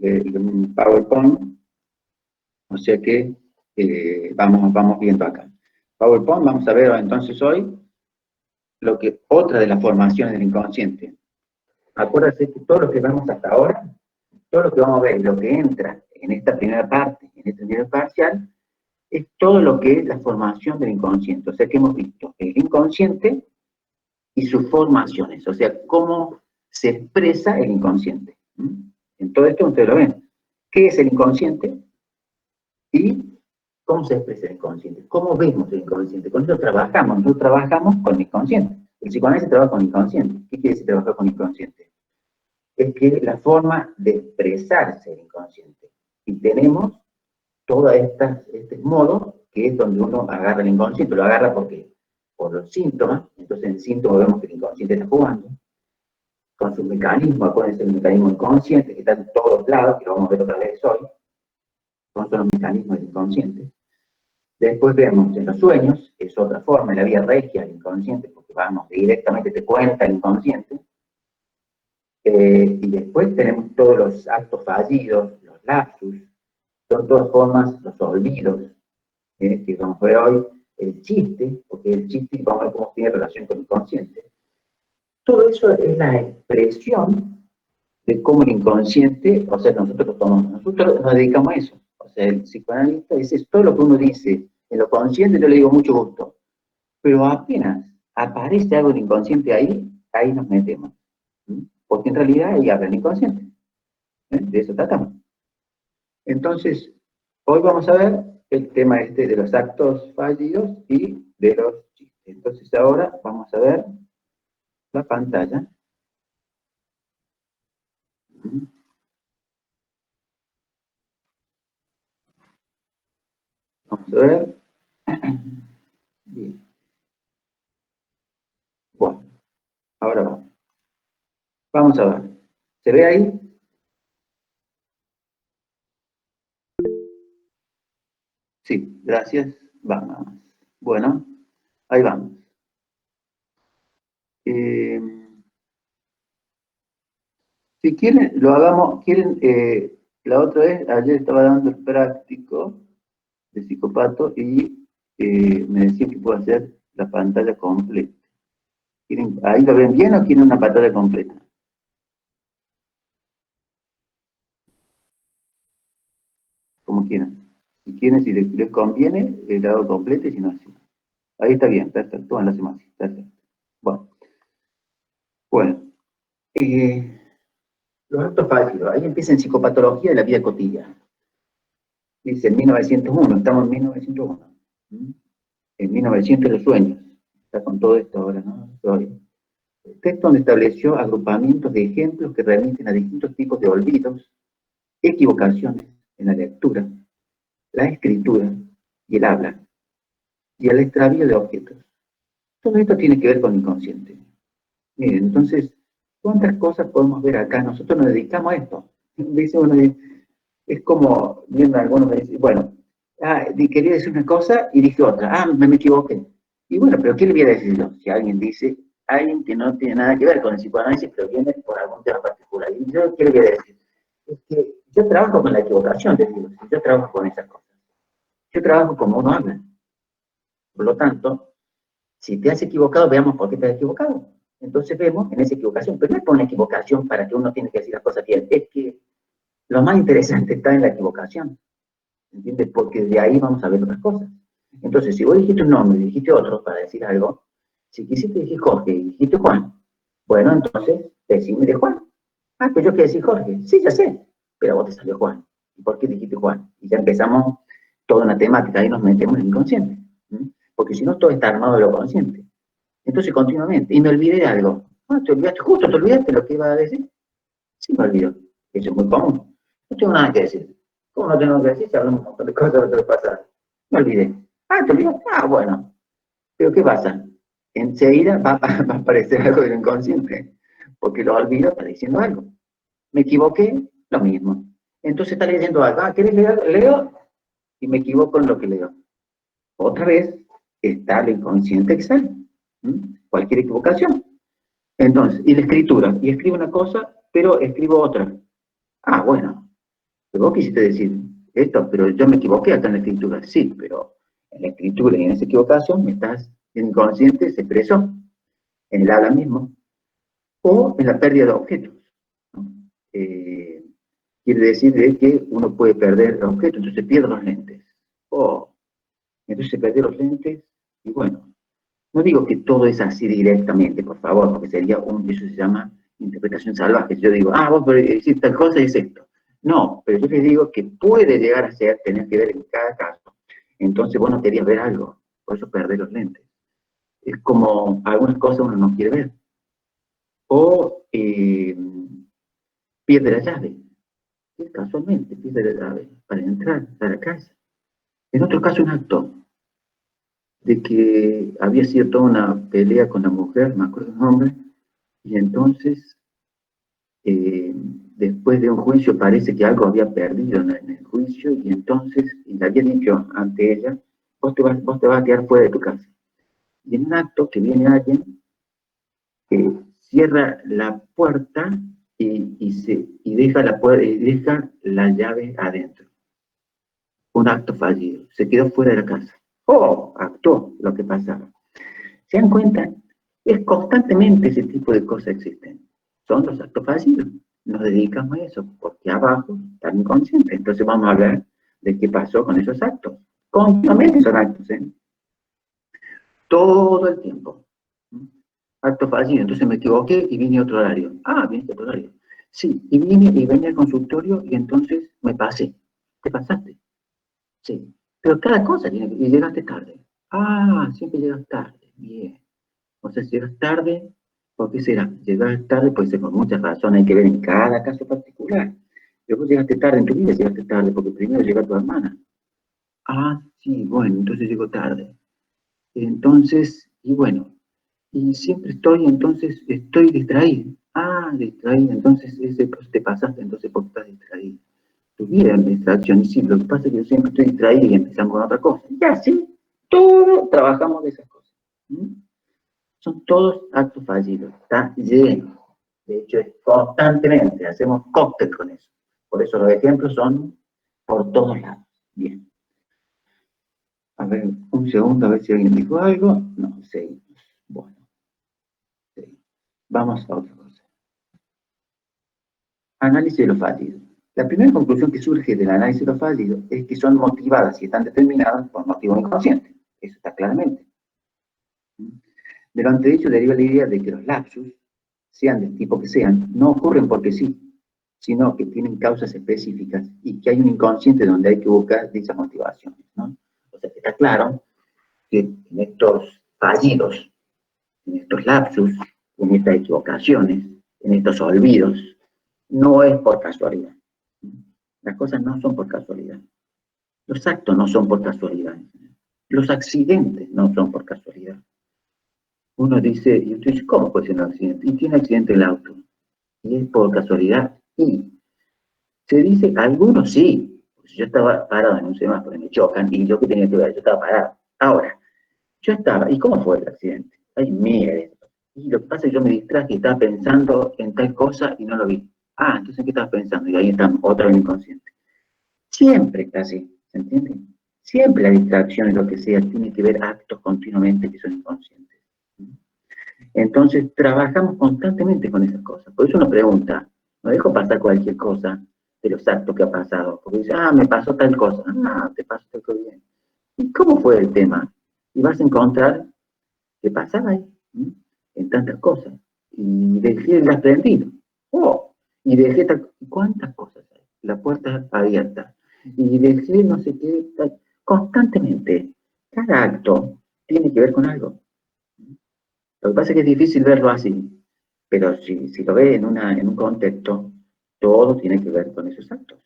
un PowerPoint, o sea que vamos viendo acá. PowerPoint, vamos a ver entonces hoy otra de las formaciones del inconsciente. Acuérdense que todo lo que vemos hasta ahora, todo lo que vamos a ver, lo que entra en esta primera parte, en este nivel parcial, es todo lo que es la formación del inconsciente. O sea que hemos visto el inconsciente y sus formaciones, o sea, cómo se expresa el inconsciente. En todo esto ustedes lo ven. ¿Qué es el inconsciente? Y cómo se expresa el inconsciente. ¿Cómo vemos el inconsciente? Con eso trabajamos. Nosotros trabajamos con el inconsciente. El psicoanálisis trabaja con el inconsciente. ¿Qué quiere decir trabajar con el inconsciente? Es que la forma de expresarse el inconsciente. Y tenemos todos estos modos, que es donde uno agarra el inconsciente. Lo agarra porque por los síntomas. Entonces en síntomas vemos que el inconsciente está jugando con sus mecanismos. Acuérdense el mecanismo inconsciente que está en todos lados, que lo vamos a ver otra vez hoy. Son los mecanismos del inconsciente. Después vemos en los sueños, que es otra forma, en la vía regia del inconsciente, porque vamos directamente, te cuenta el inconsciente. Y después tenemos todos los actos fallidos, los lapsus, son todas formas, los olvidos, que vamos a ver hoy, el chiste, porque el chiste vamos a ver cómo tiene relación con el inconsciente. Todo eso es la expresión de cómo el inconsciente, o sea, nosotros nos dedicamos a eso. O sea, el psicoanalista dice, todo lo que uno dice en lo consciente, yo le digo mucho gusto. Pero apenas aparece algo del inconsciente ahí nos metemos. Porque en realidad ahí habla el inconsciente. De eso tratamos. Entonces, hoy vamos a ver el tema de los actos fallidos y de los chistes. Entonces ahora vamos a ver la pantalla. Vamos a ver. Bien. Bueno, ahora vamos. Vamos a ver. ¿Se ve ahí? Sí, gracias. Vamos. Bueno, ahí vamos. Si quieren, lo hagamos, la otra vez, ayer estaba dando el práctico de psicopato y me decía que puedo hacer la pantalla completa. ¿Ahí lo ven bien o quieren una pantalla completa? Como quieran. Si quieren, si les conviene, el hago completo y si no, así. Ahí está bien, perfecto. Bueno, lo hacemos así, perfecto. Bueno. Los actos fallidos. Ahí empieza en psicopatología de la vida cotidiana. Dice en 1901, estamos en 1901. En 1900 los sueños. Está con todo esto ahora, ¿no? El texto donde estableció agrupamientos de ejemplos que remiten a distintos tipos de olvidos, equivocaciones en la lectura, la escritura y el habla, y el extravío de objetos. Todo esto tiene que ver con el inconsciente. Miren, entonces, ¿cuántas cosas podemos ver acá? Nosotros nos dedicamos a esto. Dice uno, es como, viendo algunos me dicen, bueno, quería decir una cosa y dije otra, me equivoqué. Y bueno, pero ¿qué le voy a decir yo? Si alguien dice, alguien que no tiene nada que ver con el psicoanálisis, pero viene por algún tema particular. ¿Y yo qué le voy a decir? Es que yo trabajo con la equivocación, les digo, yo trabajo con esas cosas. Yo trabajo como uno habla. Por lo tanto, si te has equivocado, veamos por qué te has equivocado. Entonces vemos en esa equivocación, pero no es por una equivocación para que uno tiene que decir las cosas bien, es que lo más interesante está en la equivocación, ¿entiendes? Porque de ahí vamos a ver otras cosas. Entonces, si vos dijiste un nombre y dijiste otro para decir algo, si quisiste decir Jorge y dijiste Juan, bueno, entonces decime de Juan. Pues yo quiero decir Jorge. Sí, ya sé, pero a vos te salió Juan. ¿Y por qué dijiste Juan? Y ya empezamos toda una temática, ahí nos metemos en el inconsciente. Porque si no, todo está armado de lo consciente. Entonces, continuamente, y me olvidé de algo. Te olvidaste, justo te olvidaste lo que iba a decir. Sí, me olvido. Eso es muy común. No tengo nada que decir. ¿Cómo no tengo nada que decir si hablamos un montón de cosas del pasado? Me olvidé. ¿Te olvidaste? Bueno. ¿Pero qué pasa? Enseguida va a aparecer algo del inconsciente. Porque lo olvido, está diciendo algo. Me equivoqué, lo mismo. Entonces está leyendo algo. ¿Querés leer? Leo y me equivoco en lo que leo. Otra vez está el inconsciente que sale. Cualquier equivocación. Entonces, y la escritura. Y escribo una cosa, pero escribo otra. Bueno. Pero vos quisiste decir esto, pero yo me equivoqué acá en la escritura. Sí, pero en la escritura y en esa equivocación el inconsciente se expresó en el habla mismo o en la pérdida de objetos, ¿no? Quiere decir de que uno puede perder objetos, entonces pierde los lentes. Oh, entonces se perdió los lentes y bueno, no digo que todo es así directamente, por favor, porque eso se llama interpretación salvaje. Yo digo, vos decís tal cosa y es esto. No, pero yo les digo que puede llegar a ser, tener que ver en cada caso. Entonces vos no querías ver algo, por eso perdés los lentes. Es como algunas cosas uno no quiere ver. O pierde la llave. Casualmente pierde la llave para entrar a la casa. En otro caso, un acto de que había sido toda una pelea con la mujer, me acuerdo el nombre, y entonces, después de un juicio, parece que algo había perdido en el juicio, y entonces le había dicho ante ella, vos te vas a quedar fuera de tu casa. Y en un acto que viene alguien que cierra la puerta y deja la llave adentro. Un acto fallido. Se quedó fuera de la casa. Oh, actuó lo que pasaba. ¿Se dan cuenta? Es constantemente ese tipo de cosas existen. Son los actos fallidos. Nos dedicamos a eso, porque abajo está el inconsciente. Entonces vamos a hablar de qué pasó con esos actos. Continuamente son actos, ¿eh? Todo el tiempo. Acto fallido. Entonces me equivoqué y vine a otro horario. Viniste a otro horario. Sí, y venía al consultorio y entonces me pasé. ¿Te pasaste? Sí. Pero cada cosa tiene que... Y llegaste tarde. Siempre llegas tarde. Bien. O sea, si llegas tarde, ¿por qué será? Llegas tarde puede ser por muchas razones, hay que ver en cada caso particular. Luego llegaste tarde en tu vida, llegaste tarde porque primero llega tu hermana. Sí, bueno, entonces llego tarde. Entonces, y bueno, y siempre estoy distraído. Distraído, entonces pues, te pasaste, entonces porque estás distraído. Tu vida es distracción, y sí, lo que pasa es que yo siempre estoy distraído y empezamos con otra cosa. Ya, sí, todos trabajamos de esas cosas. ¿Mm? Son todos actos fallidos, está lleno. De hecho, es constantemente, hacemos cóctel con eso. Por eso los ejemplos son por todos lados. Bien. A ver, un segundo, a ver si alguien dijo algo. No, seguimos. Bueno, seguimos. Vamos a otra cosa. Análisis de los fallidos. La primera conclusión que surge del análisis de los fallidos es que son motivadas y están determinadas por motivos inconscientes. Eso está claramente. De lo anterior deriva la idea de que los lapsus, sean del tipo que sean, no ocurren porque sí, sino que tienen causas específicas y que hay un inconsciente donde hay que buscar dichas motivaciones, ¿no? O sea, que está claro que en estos fallidos, en estos lapsus, en estas equivocaciones, en estos olvidos, no es por casualidad. Las cosas no son por casualidad. Los actos no son por casualidad. Los accidentes no son por casualidad. Uno dice, y usted dice, ¿cómo puede ser un accidente? Y tiene accidente el auto. Y es por casualidad. Y se dice, algunos sí. Pues yo estaba parado en un semáforo, me chocan, y yo qué tenía que ver, yo estaba parado. Ahora, yo estaba, ¿y cómo fue el accidente? Ay, mire. Y lo que pasa es que yo me distraje y estaba pensando en tal cosa y no lo vi. Entonces, ¿en qué estabas pensando? Y ahí está otra vez inconsciente. Siempre está así, ¿se entiende? Siempre la distracción y lo que sea tiene que ver actos continuamente que son inconscientes. Entonces, trabajamos constantemente con esas cosas. Por eso uno pregunta, no dejo pasar cualquier cosa de los actos que ha pasado. Porque dice, me pasó tal cosa. Te pasó tal cosa bien. ¿Y cómo fue el tema? Y vas a encontrar que pasaba ahí, en tantas cosas. Y dejé el gas prendido. Y dejé ¿cuántas cosas hay? La puerta abierta. Y dejé no sé qué, constantemente. Cada acto tiene que ver con algo. Lo que pasa es que es difícil verlo así, pero si lo ve en un contexto, todo tiene que ver con esos actos.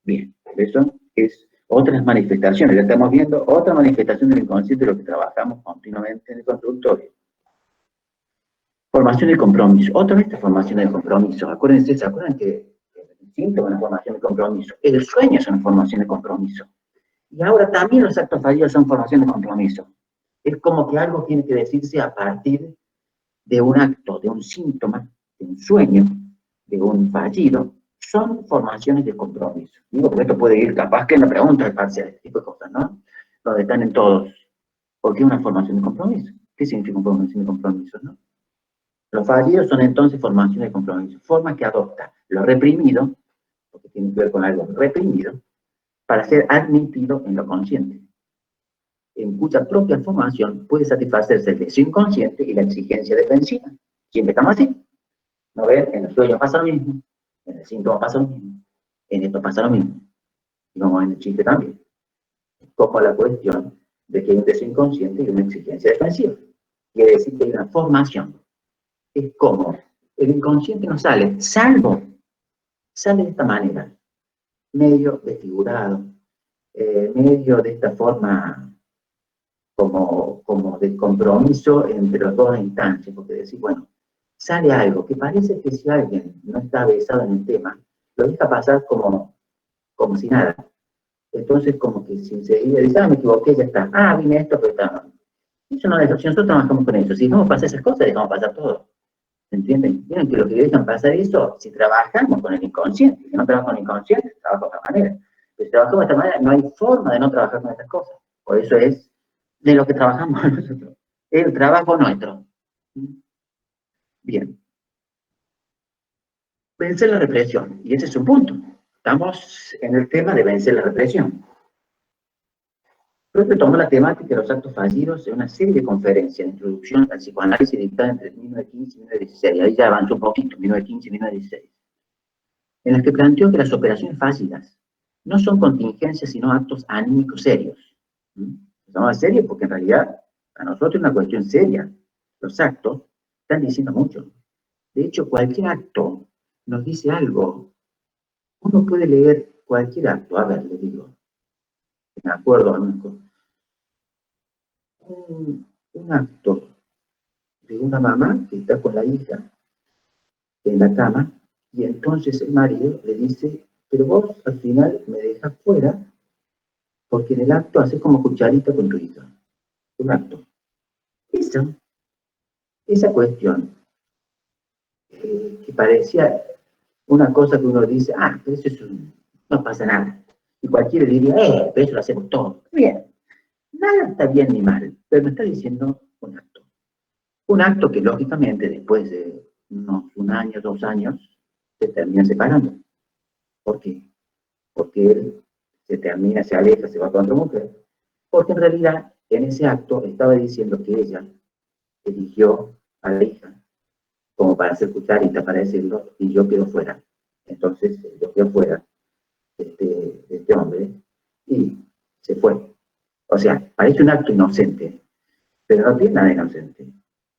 Bien, eso es otras manifestaciones. Ya estamos viendo otra manifestación del inconsciente de lo que trabajamos continuamente en el consultorio. Formación de compromiso. Otra vez esta formación de compromiso. Acuérdense, ¿se acuerdan que el síntoma es una formación de compromiso? El sueño es una formación de compromiso. Y ahora también los actos fallidos son formación de compromiso. Es como que algo tiene que decirse a partir de un acto, de un síntoma, de un sueño, de un fallido, son formaciones de compromiso. Digo, porque esto puede ir capaz que en la pregunta de parcial, este tipo de cosas, ¿no? Donde están en todos. ¿Por qué una formación de compromiso? ¿Qué significa una formación de compromiso, no? Los fallidos son entonces formaciones de compromiso, formas que adopta lo reprimido, porque tiene que ver con algo reprimido, para ser admitido en lo consciente, en cuya propia formación puede satisfacerse el deseo inconsciente y la exigencia defensiva. Siempre estamos así. ¿No ven? En los sueños pasa lo mismo, en el síntoma pasa lo mismo, en esto pasa lo mismo, y como en el chiste también. Como la cuestión de que hay un deseo inconsciente y una exigencia defensiva. Quiere decir que hay una formación. Es como el inconsciente no sale, salvo, sale de esta manera, medio desfigurado, medio de esta forma como de compromiso entre las dos instancias, porque decir, bueno, sale algo que parece que si alguien no está versado en el tema, lo deja pasar como si nada. Entonces, como que si enseguida dice, me equivoqué, ya está. Vine esto, pero está mal. Eso no deja, si nosotros trabajamos con eso, si no pasa esas cosas, dejamos pasar todo. ¿Entienden? Miren que lo que dejan pasar eso, si trabajamos con el inconsciente, si no trabajamos con el inconsciente, trabajo de otra manera. Pero si trabajamos de esta manera, no hay forma de no trabajar con estas cosas. Por eso es de lo que trabajamos nosotros. El trabajo nuestro. Bien. Vencer la represión. Y ese es un punto. Estamos en el tema de vencer la represión. Freud tomó la temática de los actos fallidos en una serie de conferencias de introducción al psicoanálisis dictadas entre 1915 y 1916. Ahí ya avanzó un poquito, 1915 y 1916. En las que planteó que las operaciones fallidas no son contingencias, sino actos anímicos serios. Son serios porque en realidad a nosotros es una cuestión seria. Los actos están diciendo mucho. De hecho, cualquier acto nos dice algo. Uno puede leer cualquier acto. A ver, le digo. Me acuerdo, un acto de una mamá que está con la hija en la cama y entonces el marido le dice, pero vos al final me dejas fuera porque en el acto haces como cucharita con tu hija. Un acto. Esa cuestión que parecía una cosa que uno dice, pero eso no pasa nada. Y cualquiera diría, pero eso lo hacemos todos. Bien, nada está bien ni mal, pero me está diciendo un acto. Un acto que lógicamente después de un año, 2 años, se termina separando. ¿Por qué? Porque él se termina, se aleja, se va con otra mujer. Porque en realidad en ese acto estaba diciendo que ella eligió a la hija como para hacer cucharita, para decirlo, y yo quedo fuera. Entonces yo quedo fuera de este hombre y se fue. O sea, parece un acto inocente, pero no tiene nada de inocente.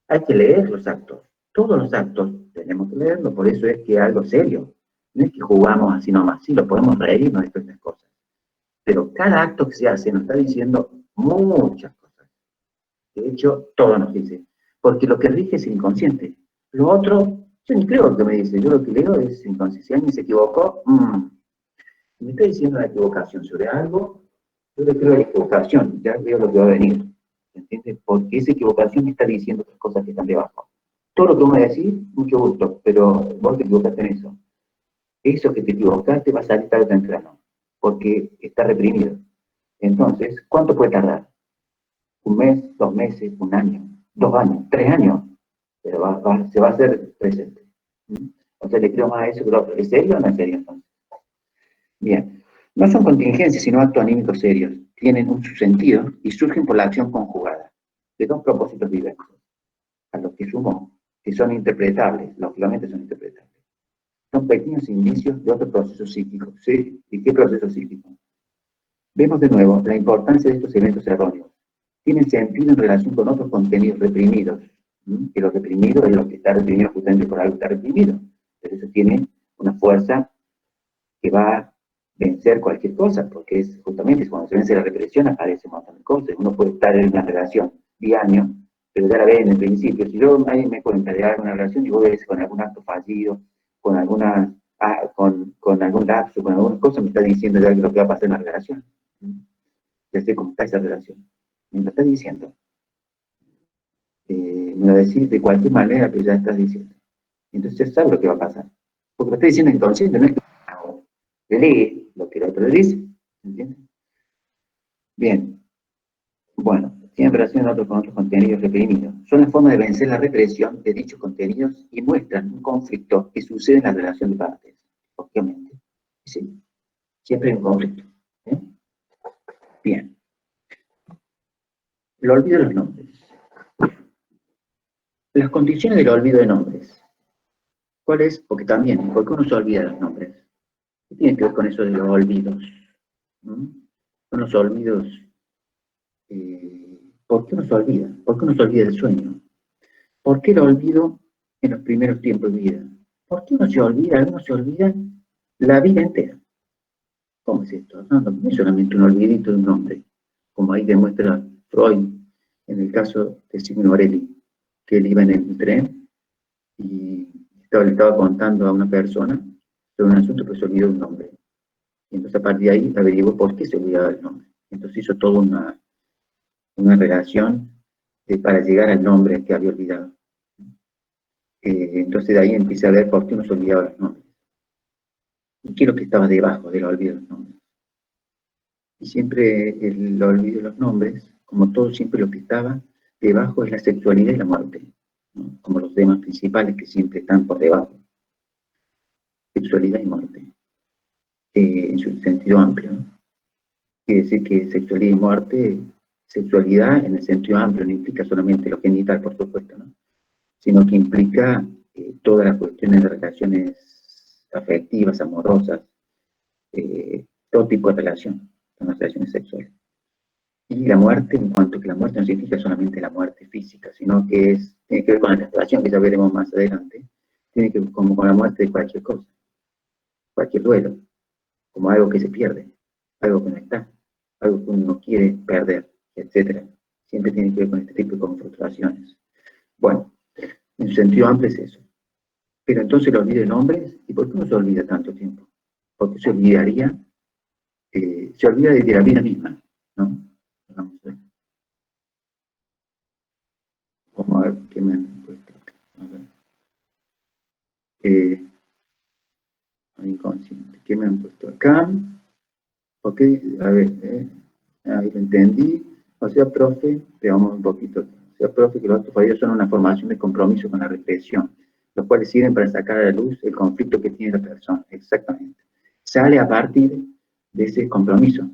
Hay que leer los actos. Todos los actos tenemos que leerlos, por eso es que es algo serio. No es que jugamos así nomás, sí, lo podemos reírnos de estas cosas. Pero cada acto que se hace nos está diciendo muchas cosas. De hecho, todo nos dice. Porque lo que rige es el inconsciente. Lo otro, yo ni creo que me dice. Yo lo que leo es inconsciente. Si alguien se equivocó, me está diciendo una equivocación sobre algo, yo le creo la equivocación, ya veo lo que va a venir. ¿Entiendes? Porque esa equivocación me está diciendo otras cosas que están debajo. Todo lo que vamos a decir, mucho gusto, pero vos te equivocaste en eso. Eso que te equivocaste va a salir tarde o temprano, porque está reprimido. Entonces, ¿cuánto puede tardar? 1 mes, 2 meses, 1 año, 2 años, 3 años, pero se va a hacer presente. O sea, le creo más a eso que lo otro. ¿Es serio o no es serio entonces? Bien, no son contingencias, sino actos anímicos serios. Tienen un subsentido y surgen por la acción conjugada de 2 propósitos diversos, a los que sumo que son interpretables, lógicamente son interpretables. Son pequeños indicios de otro proceso psíquico. ¿Sí? ¿Y qué proceso psíquico? Vemos de nuevo la importancia de estos eventos erróneos. Tienen sentido en relación con otros contenidos reprimidos, que lo reprimido es lo que está reprimido justamente por algo que está reprimido. Pero eso tiene una fuerza que va a vencer cualquier cosa, porque es justamente cuando se vence la represión aparecen un montón de cosas. Uno puede estar en una relación 10 años, pero ya la ve en el principio. Si yo nadie me cuenta de alguna relación, y vos ves con algún acto fallido, con alguna con algún lapso, con alguna cosa, me está diciendo ya lo que va a pasar en la relación. Ya sé cómo está esa relación. Me lo está diciendo. Me lo decís de cualquier manera, pero ya estás diciendo. Entonces ya sabes lo que va a pasar. Porque lo está diciendo inconsciente, ¿no? lee lo que el otro le dice, ¿entiendes? Bien, bueno, tienen relación con otros contenidos reprimidos. Son la forma de vencer la represión de dichos contenidos y muestran un conflicto que sucede en la relación de partes, obviamente. Sí, siempre hay un conflicto. ¿Eh? Bien. El olvido de los nombres. Las condiciones del olvido de nombres. ¿Cuál es? Porque también, ¿por qué uno se olvida de los nombres? ¿Qué tiene que ver con eso de los olvidos? ¿Mm? Con los olvidos. ¿Por qué uno se olvida? ¿Por qué uno se olvida del sueño? ¿Por qué el olvido en los primeros tiempos de vida? ¿Por qué uno se olvida? Algunos se olvidan la vida entera. ¿Cómo es esto? No es solamente un olvidito de un nombre, como ahí demuestra Freud en el caso de Signorelli, que él iba en el tren y le estaba contando a una persona sobre un asunto que se olvidó un nombre. Y entonces a partir de ahí averiguó por qué se olvidaba el nombre. Entonces hizo toda una relación para llegar al nombre que había olvidado. Entonces de ahí empieza a ver por qué uno se olvidaba los nombres. ¿Y qué es lo que estaba debajo del olvido de los nombres? Y siempre el olvido de los nombres, como todo, siempre lo que estaba debajo es la sexualidad y la muerte, ¿no? Como los temas principales que siempre están por debajo. Sexualidad y muerte, en su sentido amplio, ¿no? Quiere decir que sexualidad y muerte, sexualidad en el sentido amplio no implica solamente lo genital, por supuesto, ¿no? Sino que implica todas las cuestiones de relaciones afectivas, amorosas, todo tipo de relación, son las relaciones sexuales. Y la muerte, en cuanto que la muerte no significa solamente la muerte física, sino que tiene que ver con la relación que ya veremos más adelante, tiene que ver como con la muerte de cualquier cosa, cualquier duelo, como algo que se pierde, algo que no está, algo que uno no quiere perder, etc. Siempre tiene que ver con este tipo de confrontaciones. Bueno, en sentido amplio es eso. Pero entonces lo olvida de nombres, ¿y por qué no se olvida tanto tiempo? Porque se olvidaría, se olvida de la vida misma, ¿no? Vamos a ver. Vamos a ver qué me han puesto acá. A ver. Inconsciente. ¿Qué me han puesto acá? Ok, a ver, ahí lo entendí. O sea, profe, veamos un poquito. O sea, profe, que los actos fallidos son una formación de compromiso con la represión, los cuales sirven para sacar a la luz el conflicto que tiene la persona. Exactamente. Sale a partir de ese compromiso.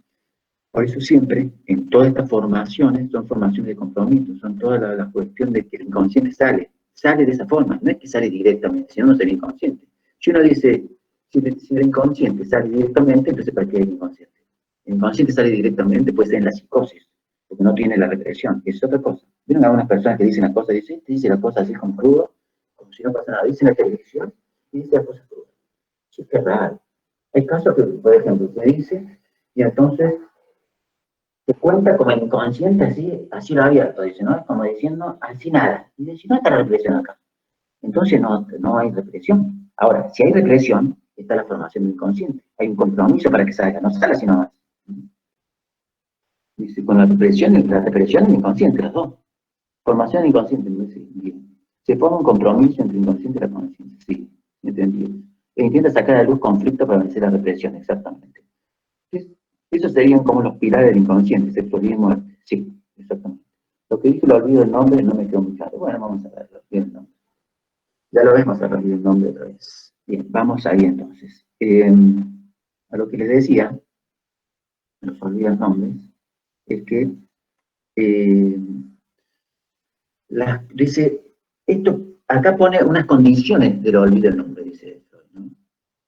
Por eso siempre, en todas estas formaciones, son formaciones de compromiso, son toda la cuestión de que el inconsciente sale de esa forma, no es que sale directamente, si no, no sería inconsciente. Si uno dice, si el inconsciente sale directamente, entonces ¿para qué es el inconsciente? El inconsciente sale directamente, puede ser en la psicosis, porque no tiene la represión, que es otra cosa. Vieron algunas personas que dicen las cosas, dice la cosa así con crudo, como si no pasa nada, dicen la televisión y dice las cosas crudas. Eso es raro. Hay casos que, por ejemplo, se dice, y entonces se cuenta como el inconsciente así lo abierto, dice, ¿no? Como diciendo, así nada. Y dice, no está la represión acá. Entonces no hay represión. Ahora, si hay represión, está la formación del inconsciente. Hay un compromiso para que salga, no sale así nomás. Dice, con la represión y el inconsciente, los dos. Formación inconsciente, dice, bien. Se forma un compromiso entre el inconsciente y la conciencia, sí, entendido. E intenta sacar a la luz conflicto para vencer la represión, exactamente. Esos serían como los pilares del inconsciente, sexualidad y muerte. Sí, exactamente. Lo que dice, lo olvido el nombre, no me quedó muy claro. Bueno, vamos a verlo, bien el nombre. Ya lo vemos, a olvidar el nombre otra vez. Bien, vamos ahí entonces. A lo que les decía, los olvidos nombres, es que dice, esto, acá pone unas condiciones del olvido del nombre, dice, ¿no?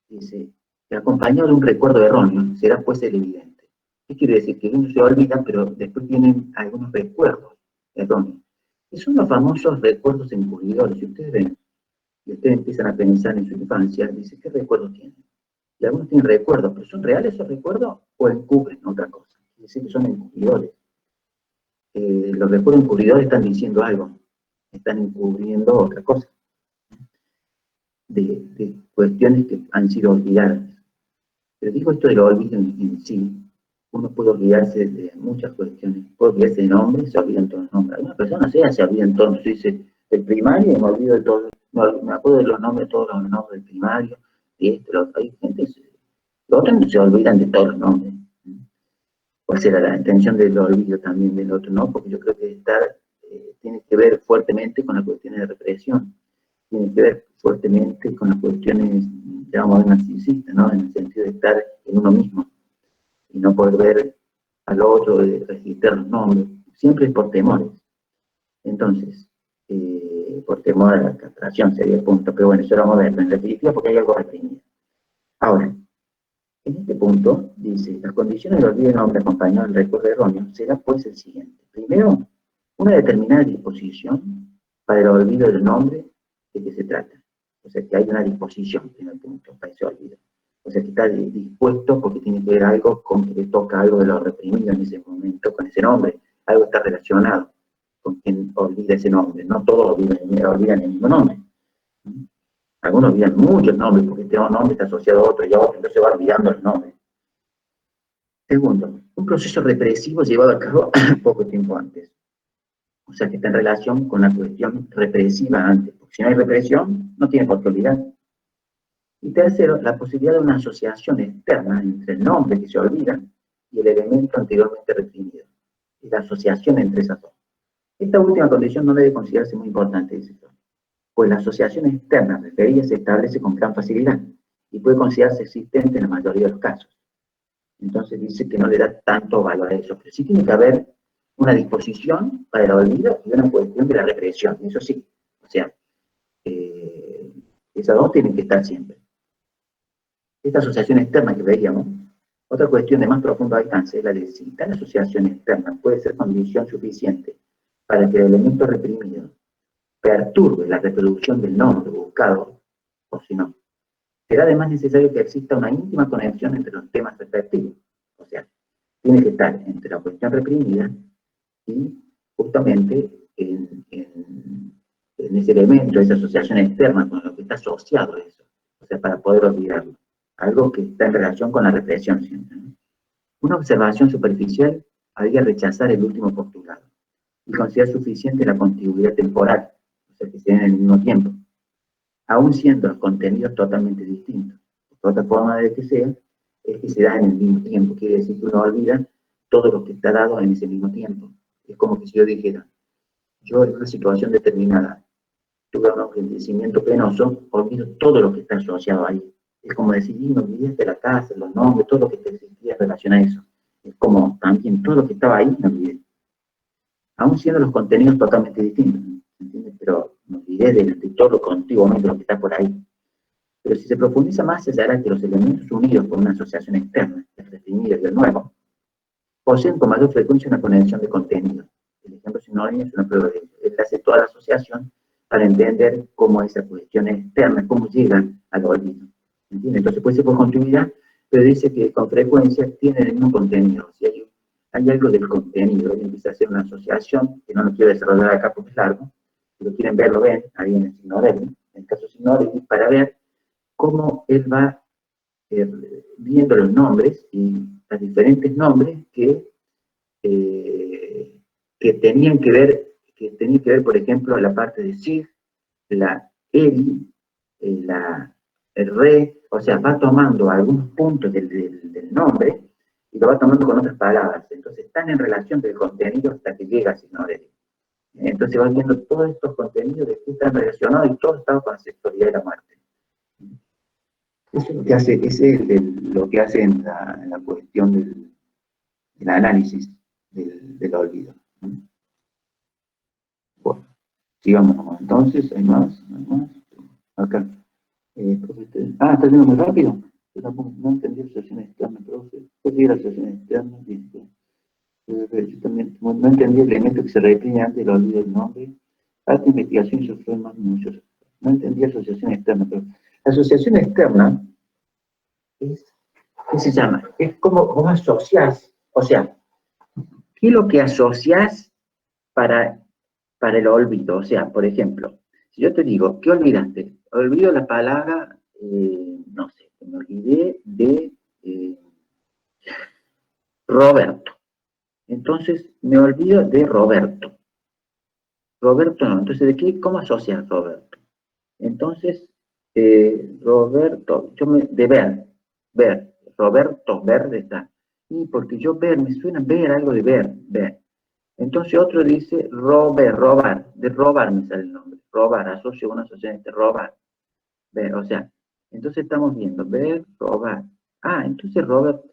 Dice, que acompañado de un recuerdo erróneo, será pues el evidente. ¿Qué quiere decir? Que uno se olvida, pero después tienen algunos recuerdos erróneos. Y son los famosos recuerdos encubridores. Si ustedes ven, y ustedes empiezan a pensar en su infancia, dicen, ¿qué recuerdos tienen? Y algunos tienen recuerdos, pero ¿son reales esos recuerdos o encubren otra cosa? Quiere decir que son encubridores. Los recuerdos encubridores están diciendo algo, están encubriendo otra cosa, de cuestiones que han sido olvidadas. Pero digo esto de lo olvido en sí, uno puede olvidarse de muchas cuestiones, puede olvidarse de nombres, se olvidan todos los nombres. Algunas personas se olvidan todos, dice, del primario y me olvido de todo, me acuerdo de los nombres, todos los nombres del primario, y esto, hay gente que Los otros no se olvidan de todos los nombres. ¿Cuál será la intención del olvido también del otro? No, porque yo creo que tiene que ver fuertemente con las cuestiones de represión, tiene que ver fuertemente con las cuestiones, digamos, narcisistas, ¿no? En el sentido de estar en uno mismo y no poder ver al otro, de registrar los nombres, siempre es por temores. Entonces, por temor a la castración sería el punto, pero bueno, eso lo vamos a ver en definitiva porque hay algo reprimido. Ahora, en este punto, dice, las condiciones del olvido del nombre acompañado del recuerdo erróneo será pues el siguiente. Primero, una determinada disposición para el olvido del nombre de que se trata. O sea, que hay una disposición en el punto para ese olvido. O sea, que está dispuesto porque tiene que ver algo con que le toca algo de lo reprimido en ese momento, con ese nombre. Algo está relacionado con quien olvida ese nombre. No todos olvidan el mismo nombre. Algunos olvidan muchos nombres porque este nombre está asociado a otro y a otro, entonces se va olvidando el nombre. Segundo, un proceso represivo llevado a cabo poco tiempo antes. O sea, que está en relación con la cuestión represiva antes. Porque si no hay represión, no tiene por qué olvidar. Y tercero, la posibilidad de una asociación externa entre el nombre que se olvida y el elemento anteriormente reprimido. Y la asociación entre esas dos. Esta última condición no debe considerarse muy importante, dice Freud, pues la asociación externa referida se establece con gran facilidad y puede considerarse existente en la mayoría de los casos. Entonces dice que no le da tanto valor a eso, pero sí tiene que haber una disposición para el olvido y una cuestión de la represión, eso sí. O sea, esas dos tienen que estar siempre. Esta asociación externa que veíamos, otra cuestión de más profundo alcance es la de si tal asociación externa puede ser condición suficiente para que el elemento reprimido perturbe la reproducción del nombre buscado, o si no. Será además necesario que exista una íntima conexión entre los temas respectivos. O sea, tiene que estar entre la cuestión reprimida y justamente en ese elemento, esa asociación externa con lo que está asociado a eso. O sea, para poder olvidarlo. Algo que está en relación con la represión siempre, ¿no? Una observación superficial habría rechazar el último postulado y considerar suficiente la contiguidad temporal, o sea, que se den en el mismo tiempo, aún siendo los contenidos totalmente distintos. Otra forma de que sea es que se da en el mismo tiempo, quiere decir que uno olvida todo lo que está dado en ese mismo tiempo. Es como que si yo dijera, yo en una situación determinada tuve un acontecimiento penoso, olvido todo lo que está asociado ahí. Es como decir, me olvidé de la casa, los nombres, todo lo que existía en relación a eso. Es como también todo lo que estaba ahí me olvidé. Aún siendo los contenidos totalmente distintos, ¿entiendes? Pero me olvidé de todo lo contiguamente lo que está por ahí. Pero si se profundiza más, se hallará que los elementos unidos por una asociación externa, el reprimido y el nuevo, poseen con mayor frecuencia una conexión de contenido. El ejemplo sinónimo es una prueba de ello. Él hace toda la asociación para entender cómo esa cuestión externa, cómo llega al olvido. ¿Entiendes? Entonces puede ser por continuidad, pero dice que con frecuencia tienen el mismo contenido. Si hay algo del contenido, él empieza a hacer una asociación, que no lo quiero desarrollar acá porque es largo, si lo quieren ver, lo ven, ahí en el signo débil, en el caso signo débil, para ver cómo él va viendo los nombres y los diferentes nombres que tenían que ver, por ejemplo, la parte de Sig, la Eli, el Re, o sea, va tomando algunos puntos del nombre y lo va tomando con otras palabras. Entonces están en relación del contenido hasta que llega a signo débil. Entonces van viendo todos estos contenidos de que están relacionados y todo está con la sexualidad de la muerte. Eso es lo que hace, lo que hace en la cuestión del análisis del olvido. Bueno, sigamos entonces, hay más. Acá. Está yendo muy rápido. Yo tampoco no entendí la asociación externa, profe. ¿Puede seguir la asociación externa? Yo también no entendí el elemento que se reprime antes del olvido del nombre. Esta investigación se fue más minuciosa. No entendí la asociación externa, pero la asociación externa ¿qué se llama? Es como vos asociás, o sea, ¿qué es lo que asociás para el olvido? O sea, por ejemplo, si yo te digo, ¿qué olvidaste? Olvido la palabra, no sé, me olvidé de Roberto. Entonces, me olvido de Roberto. Roberto no. Entonces, ¿cómo asocias Roberto? Entonces, Roberto, de ver. Roberto, verde está. Y porque yo ver, me suena ver algo de ver. Entonces otro dice robar, de robar me sale el nombre, robar, asocio una asociación entre robar, ver, o sea, entonces estamos viendo, ver, robar. Ah, entonces Robert,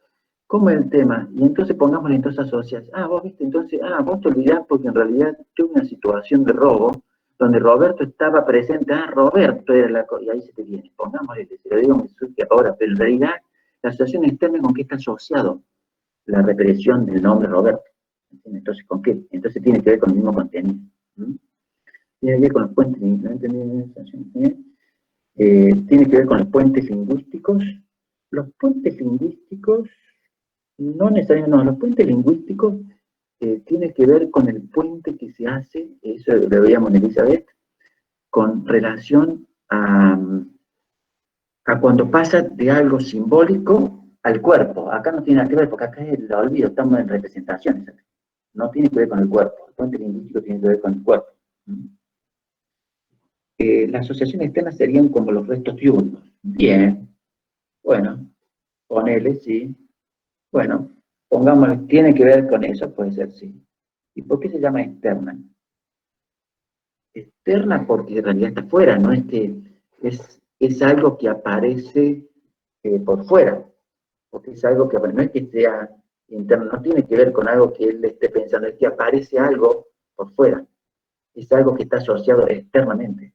¿cómo es el tema? Y entonces pongámosle entonces asocias. Ah, vos viste, entonces, vos te olvidás porque en realidad tuve una situación de robo donde Roberto estaba presente. Ah, Roberto era la cosa, y ahí se te viene. Pongámosle, se lo digo, me surge ahora, pero en realidad la asociación externa con qué está asociado la represión del nombre Roberto. Entonces, ¿con qué? Entonces tiene que ver con el mismo contenido. ¿Mm? Tiene que ver con los puentes, ¿no entendí? Tiene que ver con los puentes lingüísticos. Los puentes lingüísticos, no necesariamente, no, los puentes lingüísticos tienen que ver con el puente que se hace, eso lo veíamos en Elizabeth, con relación a cuando pasa de algo simbólico al cuerpo. Acá no tiene nada que ver, porque acá es el olvido, estamos en representaciones. No tiene que ver con el cuerpo, el puente lingüístico tiene que ver con el cuerpo. Las asociaciones externas serían como los restos diurnos. Bien, bueno, ponele, sí. Bueno, pongámosle, tiene que ver con eso, puede ser, sí. ¿Y por qué se llama externa? Externa porque en realidad está fuera, no es que es algo que aparece por fuera, porque es algo que no es que sea interno, no tiene que ver con algo que él esté pensando, es que aparece algo por fuera, es algo que está asociado externamente,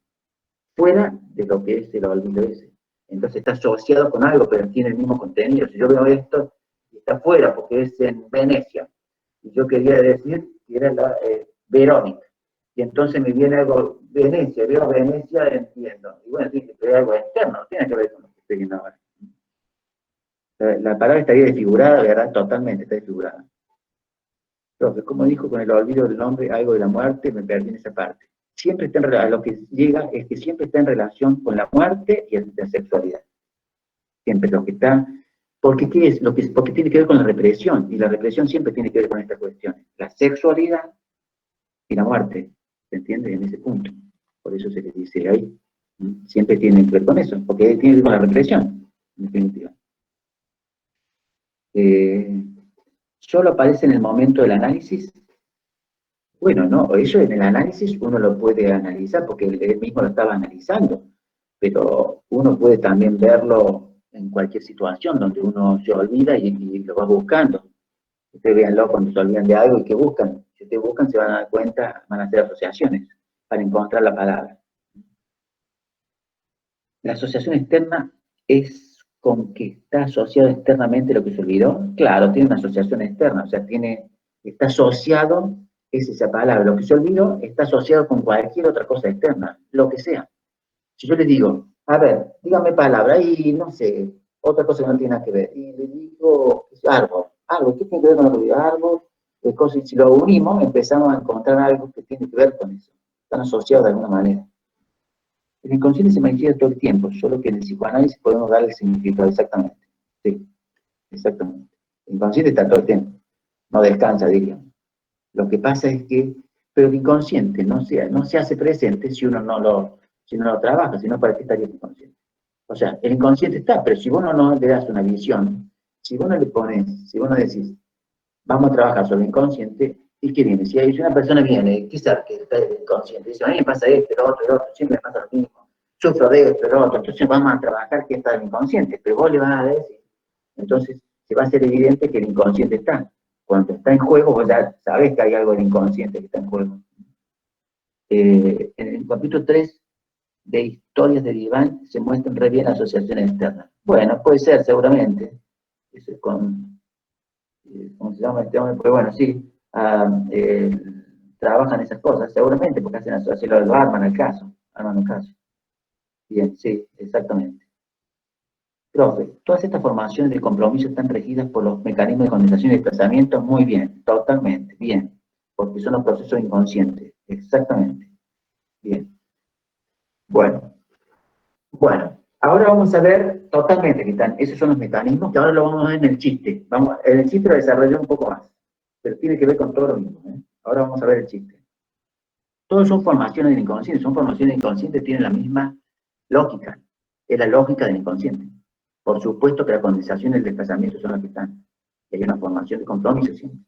fuera de lo que es el olvido ese. Entonces está asociado con algo, pero tiene el mismo contenido. Si yo veo esto, está fuera, porque es en Venecia, y yo quería decir que era la Verónica, y entonces me viene algo, Venecia, veo Venecia, entiendo. Y bueno, tiene que ver algo externo, no tiene que ver con lo que estoy viendo ahora. La palabra estaría desfigurada, ¿verdad? Totalmente está desfigurada. Entonces, como dijo, con el olvido del nombre, algo de la muerte, me perdí en esa parte. Siempre está en relación, lo que llega es que siempre está en relación con la muerte y la sexualidad. Siempre lo que está, porque ¿qué es? Porque tiene que ver con la represión, y la represión siempre tiene que ver con estas cuestiones. La sexualidad y la muerte, ¿se entiende? En ese punto. Por eso se le dice ahí. Siempre tiene que ver con eso, porque tiene que ver con la represión, en definitiva. Solo aparece en el momento del análisis. Bueno, no, eso en el análisis uno lo puede analizar porque él mismo lo estaba analizando, pero uno puede también verlo en cualquier situación donde uno se olvida y lo va buscando. Ustedes véanlo cuando se olvidan de algo y que buscan. Si ustedes buscan se van a dar cuenta, van a hacer asociaciones para encontrar la palabra. La asociación externa es con que está asociado externamente lo que se olvidó. Claro, tiene una asociación externa, o sea, está asociado, es esa palabra, lo que se olvidó está asociado con cualquier otra cosa externa, lo que sea. Si yo le digo, a ver, dígame palabra, y no sé, otra cosa que no tiene nada que ver, y le digo, árbol, ¿qué tiene que ver con lo que digo? Árbol, cosas, y si lo unimos, empezamos a encontrar algo que tiene que ver con eso. Están asociados de alguna manera. El inconsciente se manifiesta todo el tiempo, solo que en el psicoanálisis podemos darle el significado exactamente. Sí, exactamente. El inconsciente está todo el tiempo, no descansa, diríamos. Lo que pasa es que, pero el inconsciente no se hace presente si uno no lo trabaja, sino para qué estaría el inconsciente. O sea, el inconsciente está, pero si vos no le das una visión, si vos no le pones, si vos no decís, vamos a trabajar sobre el inconsciente, ¿y qué viene? Si una persona viene, ¿qué sabe que está el inconsciente? Dice, a mí me pasa esto, lo otro, siempre me pasa lo mismo, sufro de esto, lo otro, entonces vamos a trabajar qué está el inconsciente, pero vos le vas a decir, entonces se va a hacer evidente que el inconsciente está. Cuando está en juego, vos ya sabés que hay algo del inconsciente que está en juego. En el capítulo 3 de Historias de Diván se muestran re bien asociaciones externas. Bueno, puede ser, seguramente. Eso es ¿cómo se llama este hombre? Pues bueno, sí, trabajan esas cosas, seguramente, porque hacen asociaciones, lo arman el caso, Bien, sí, exactamente. Profe, todas estas formaciones de compromiso están regidas por los mecanismos de condensación y desplazamiento, muy bien, totalmente, bien, porque son los procesos inconscientes, exactamente, bien. Bueno, ahora vamos a ver totalmente que están, esos son los mecanismos que ahora lo vamos a ver en el chiste. En el chiste lo desarrollé un poco más, pero tiene que ver con todo lo mismo. Ahora vamos a ver el chiste. Todos son formaciones del inconsciente, son formaciones del inconsciente, tienen la misma lógica, es la lógica del inconsciente. Por supuesto que la condensación y el desplazamiento son las que están. Y hay una formación de compromiso siempre.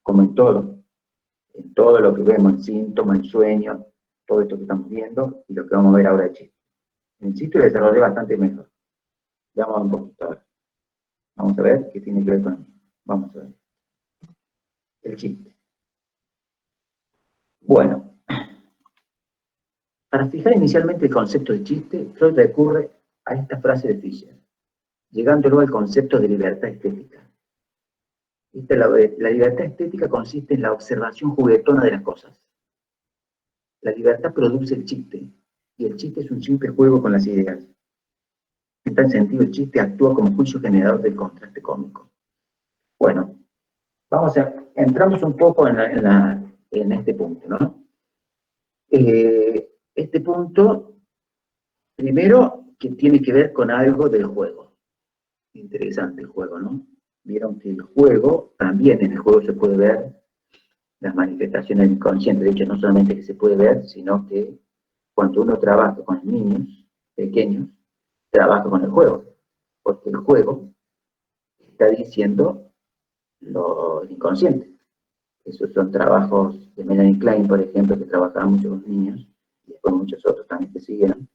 Como en todo lo que vemos, en síntomas, en sueños, todo esto que estamos viendo y lo que vamos a ver ahora de chiste. En el chiste lo desarrollé bastante mejor. Veamos un poquito ahora. Vamos a ver qué tiene que ver con esto. Vamos a ver. El chiste. Bueno, para fijar inicialmente el concepto de chiste, Freud recurre a esta frase de Fischer, llegándolo al concepto de libertad estética. La libertad estética consiste en la observación juguetona de las cosas. La libertad produce el chiste, y el chiste es un simple juego con las ideas. En tal sentido, el chiste actúa como juicio generador del contraste cómico. Bueno, entramos un poco en este punto, ¿no? Este punto, primero, que tiene que ver con algo del juego. Interesante el juego, ¿no? Vieron que el juego, también en el juego se puede ver las manifestaciones del inconsciente. De hecho, no solamente que se puede ver, sino que cuando uno trabaja con niños pequeños, trabaja con el juego. Porque el juego está diciendo lo inconsciente. Esos son trabajos de Melanie Klein, por ejemplo, que trabajaba mucho con niños, y después muchos otros también que siguieron,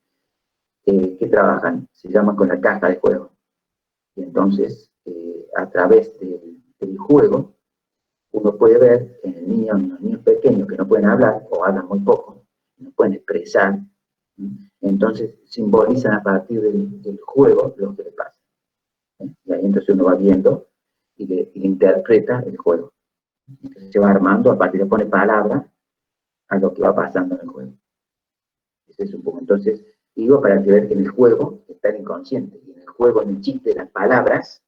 que trabajan, se llaman con la caja de juego. Y entonces, a través del juego, uno puede ver en los niños pequeños que no pueden hablar o hablan muy poco, no pueden expresar, entonces simbolizan a partir del juego lo que les pasa. Y ahí entonces uno va viendo y le interpreta el juego. Entonces se va armando, a partir de pone palabra a lo que va pasando en el juego. Ese es un poco. Entonces, digo para que vean que en el juego está el inconsciente, y en el juego, en el chiste, las palabras,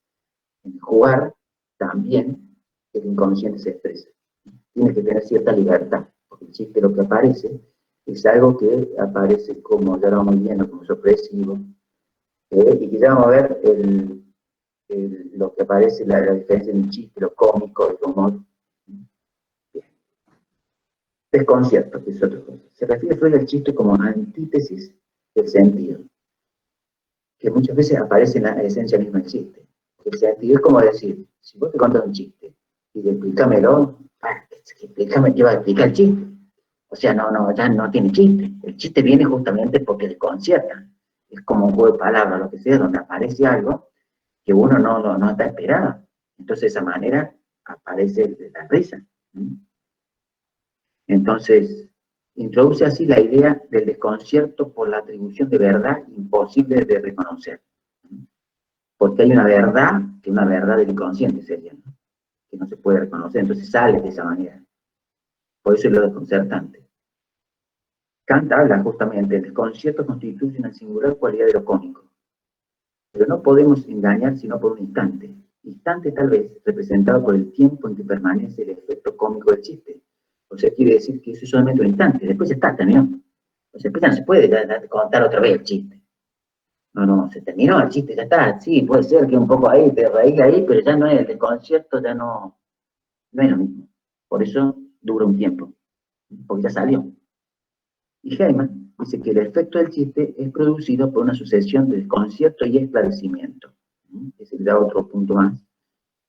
en el jugar, también el inconsciente se expresa. Tiene que tener cierta libertad, porque el chiste lo que aparece es algo que aparece como, ya lo vamos viendo, como sorpresivo, y que ya vamos a ver lo que aparece, la diferencia en el chiste, lo cómico, el humor. Bien. Desconcierto, que es otra cosa. Se refiere Freud al chiste como antítesis del sentido, que muchas veces aparece en la esencia misma del chiste. El sentido es como decir, si vos te contas un chiste y explícamelo, explícame qué va a explicar el chiste. O sea, ya no tiene chiste. El chiste viene justamente porque desconcierta. Es como un juego de palabras, lo que sea, donde aparece algo que uno no está esperando. Entonces, de esa manera aparece la risa. Entonces, introduce así la idea del desconcierto por la atribución de verdad imposible de reconocer. Porque hay una verdad, que una verdad del inconsciente sería, ¿no? Que no se puede reconocer, entonces sale de esa manera. Por eso es lo desconcertante. Kant habla justamente, el desconcierto constituye una singular cualidad de lo cómico. Pero no podemos engañar sino por un instante. Instante tal vez representado por el tiempo en que permanece el efecto cómico del chiste. O sea, quiere decir que eso es solamente un instante, después ya está, terminó. O sea, después ya no se puede contar otra vez el chiste. No, se terminó el chiste, ya está. Sí, puede ser que un poco ahí, te reís ahí, pero ya no es el desconcierto, ya no es lo mismo. Por eso dura un tiempo, porque ya salió. Y Heyman dice que el efecto del chiste es producido por una sucesión de desconcierto y esclarecimiento. Ese le da otro punto más,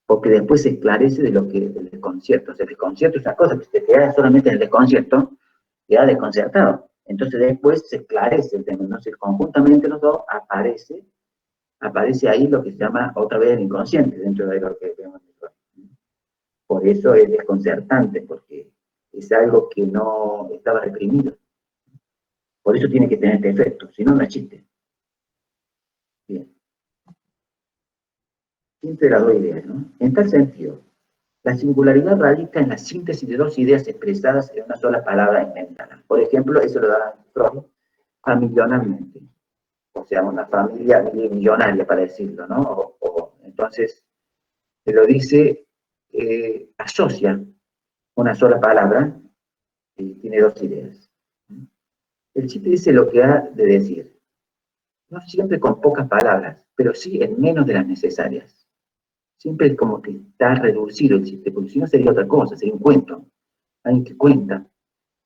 porque después se esclarece del desconcierto. O sea, el desconcierto es una cosa que si te quedas solamente en el desconcierto, queda desconcertado. Entonces después se esclarece el tema. Entonces, conjuntamente los dos aparece ahí lo que se llama otra vez el inconsciente dentro de lo que vemos. Por eso es desconcertante, porque es algo que no estaba reprimido. Por eso tiene que tener este efecto, si no, no es chiste. Bien. Siempre las dos ideas, ¿no? En tal sentido, la singularidad radica en la síntesis de dos ideas expresadas en una sola palabra inventada. Por ejemplo, eso lo da Freud familionalmente. O sea, una familia millonaria, para decirlo, ¿no? Entonces, se lo dice, asocia una sola palabra y tiene dos ideas. El chiste dice lo que ha de decir. No siempre con pocas palabras, pero sí en menos de las necesarias. Siempre es como que está reducido el chiste, porque si no sería otra cosa, sería un cuento. Alguien que cuenta,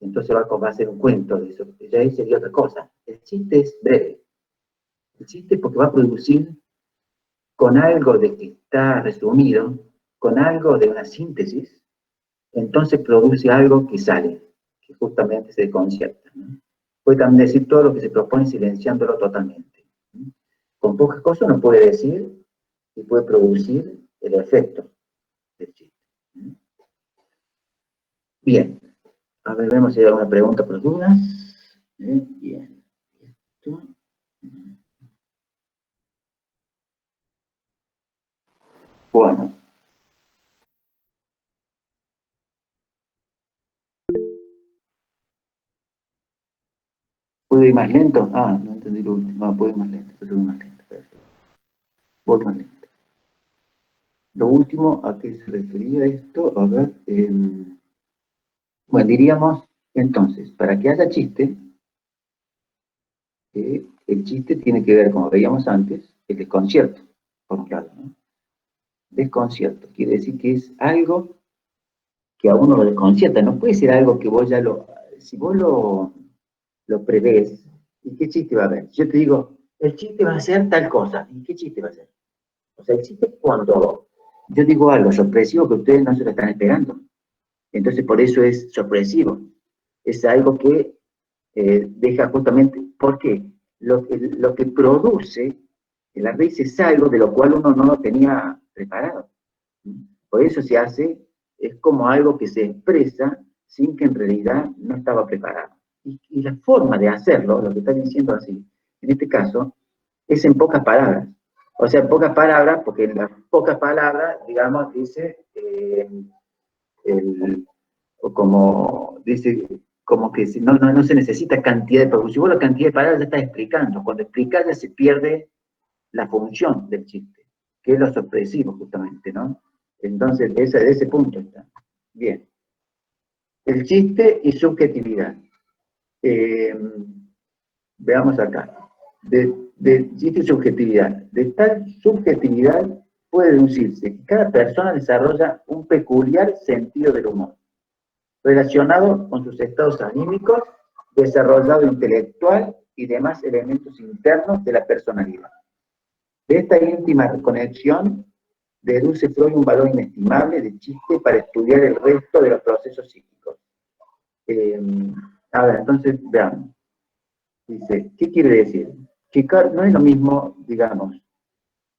entonces va a hacer un cuento de eso, ya ahí sería otra cosa. El chiste es breve. El chiste es porque va a producir con algo de que está resumido, con algo de una síntesis, entonces produce algo que sale, que justamente se desconcierta, ¿no? Puede también decir todo lo que se propone silenciándolo totalmente, ¿no? Con pocas cosas uno puede decir y puede producir el efecto del chiste, ¿no? Bien, a ver, vemos si hay alguna pregunta por dudas. Bien. Esto. Bueno. ¿Puedo ir más lento? Ah, no entendí lo último. No, puedo ir más lento. Puedo ir más lento. Voy más lento. Lo último, ¿a qué se refería esto? A ver. Bueno, diríamos, entonces, para que haya chiste, el chiste tiene que ver, como veíamos antes, el desconcierto, por un lado, ¿no? Desconcierto, quiere decir que es algo que a uno lo desconcierta, no puede ser algo que vos ya si vos lo prevés, ¿y qué chiste va a haber? Yo te digo, el chiste va a ser tal cosa, ¿y qué chiste va a ser? O sea, el chiste es cuando yo digo algo sorpresivo que ustedes no se lo están esperando, entonces por eso es sorpresivo, es algo que deja justamente, ¿por qué? Lo que produce la raíz es algo de lo cual uno no lo tenía preparado. Por eso se hace, es como algo que se expresa sin que en realidad no estaba preparado. Y la forma de hacerlo, lo que está diciendo así, en este caso, es en pocas palabras. O sea, en pocas palabras, porque en las pocas palabras, digamos, dice, como dice, como que no se necesita cantidad de palabras. Si vos la cantidad de palabras ya estás explicando, cuando explicas ya se pierde la función del chiste, que es lo sorpresivo justamente, ¿no? Entonces, de ese punto está. Bien. El chiste y subjetividad. Eh, veamos acá. De chiste y subjetividad. De tal subjetividad puede deducirse que cada persona desarrolla un peculiar sentido del humor, relacionado con sus estados anímicos, desarrollado intelectual y demás elementos internos de la personalidad. De esta íntima conexión deduce Freud un valor inestimable de chiste para estudiar el resto de los procesos psíquicos. Eh, a ver, entonces veamos. Dice, ¿qué quiere decir? Que no es lo mismo, digamos,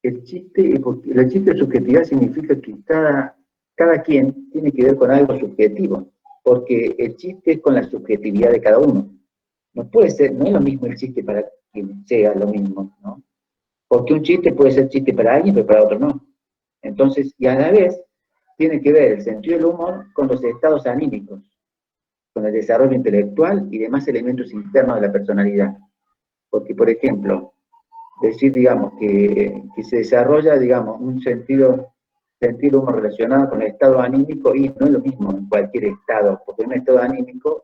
el chiste de subjetividad significa que cada quien tiene que ver con algo subjetivo, porque el chiste es con la subjetividad de cada uno. No puede ser, no es lo mismo el chiste para quien sea lo mismo, ¿no? Porque un chiste puede ser chiste para alguien, pero para otro no. Entonces, y a la vez, tiene que ver el sentido del humor con los estados anímicos, con el desarrollo intelectual y demás elementos internos de la personalidad. Porque, por ejemplo, decir, digamos, que se desarrolla, digamos, un sentido humor relacionado con el estado anímico, y no es lo mismo en cualquier estado, porque en un estado anímico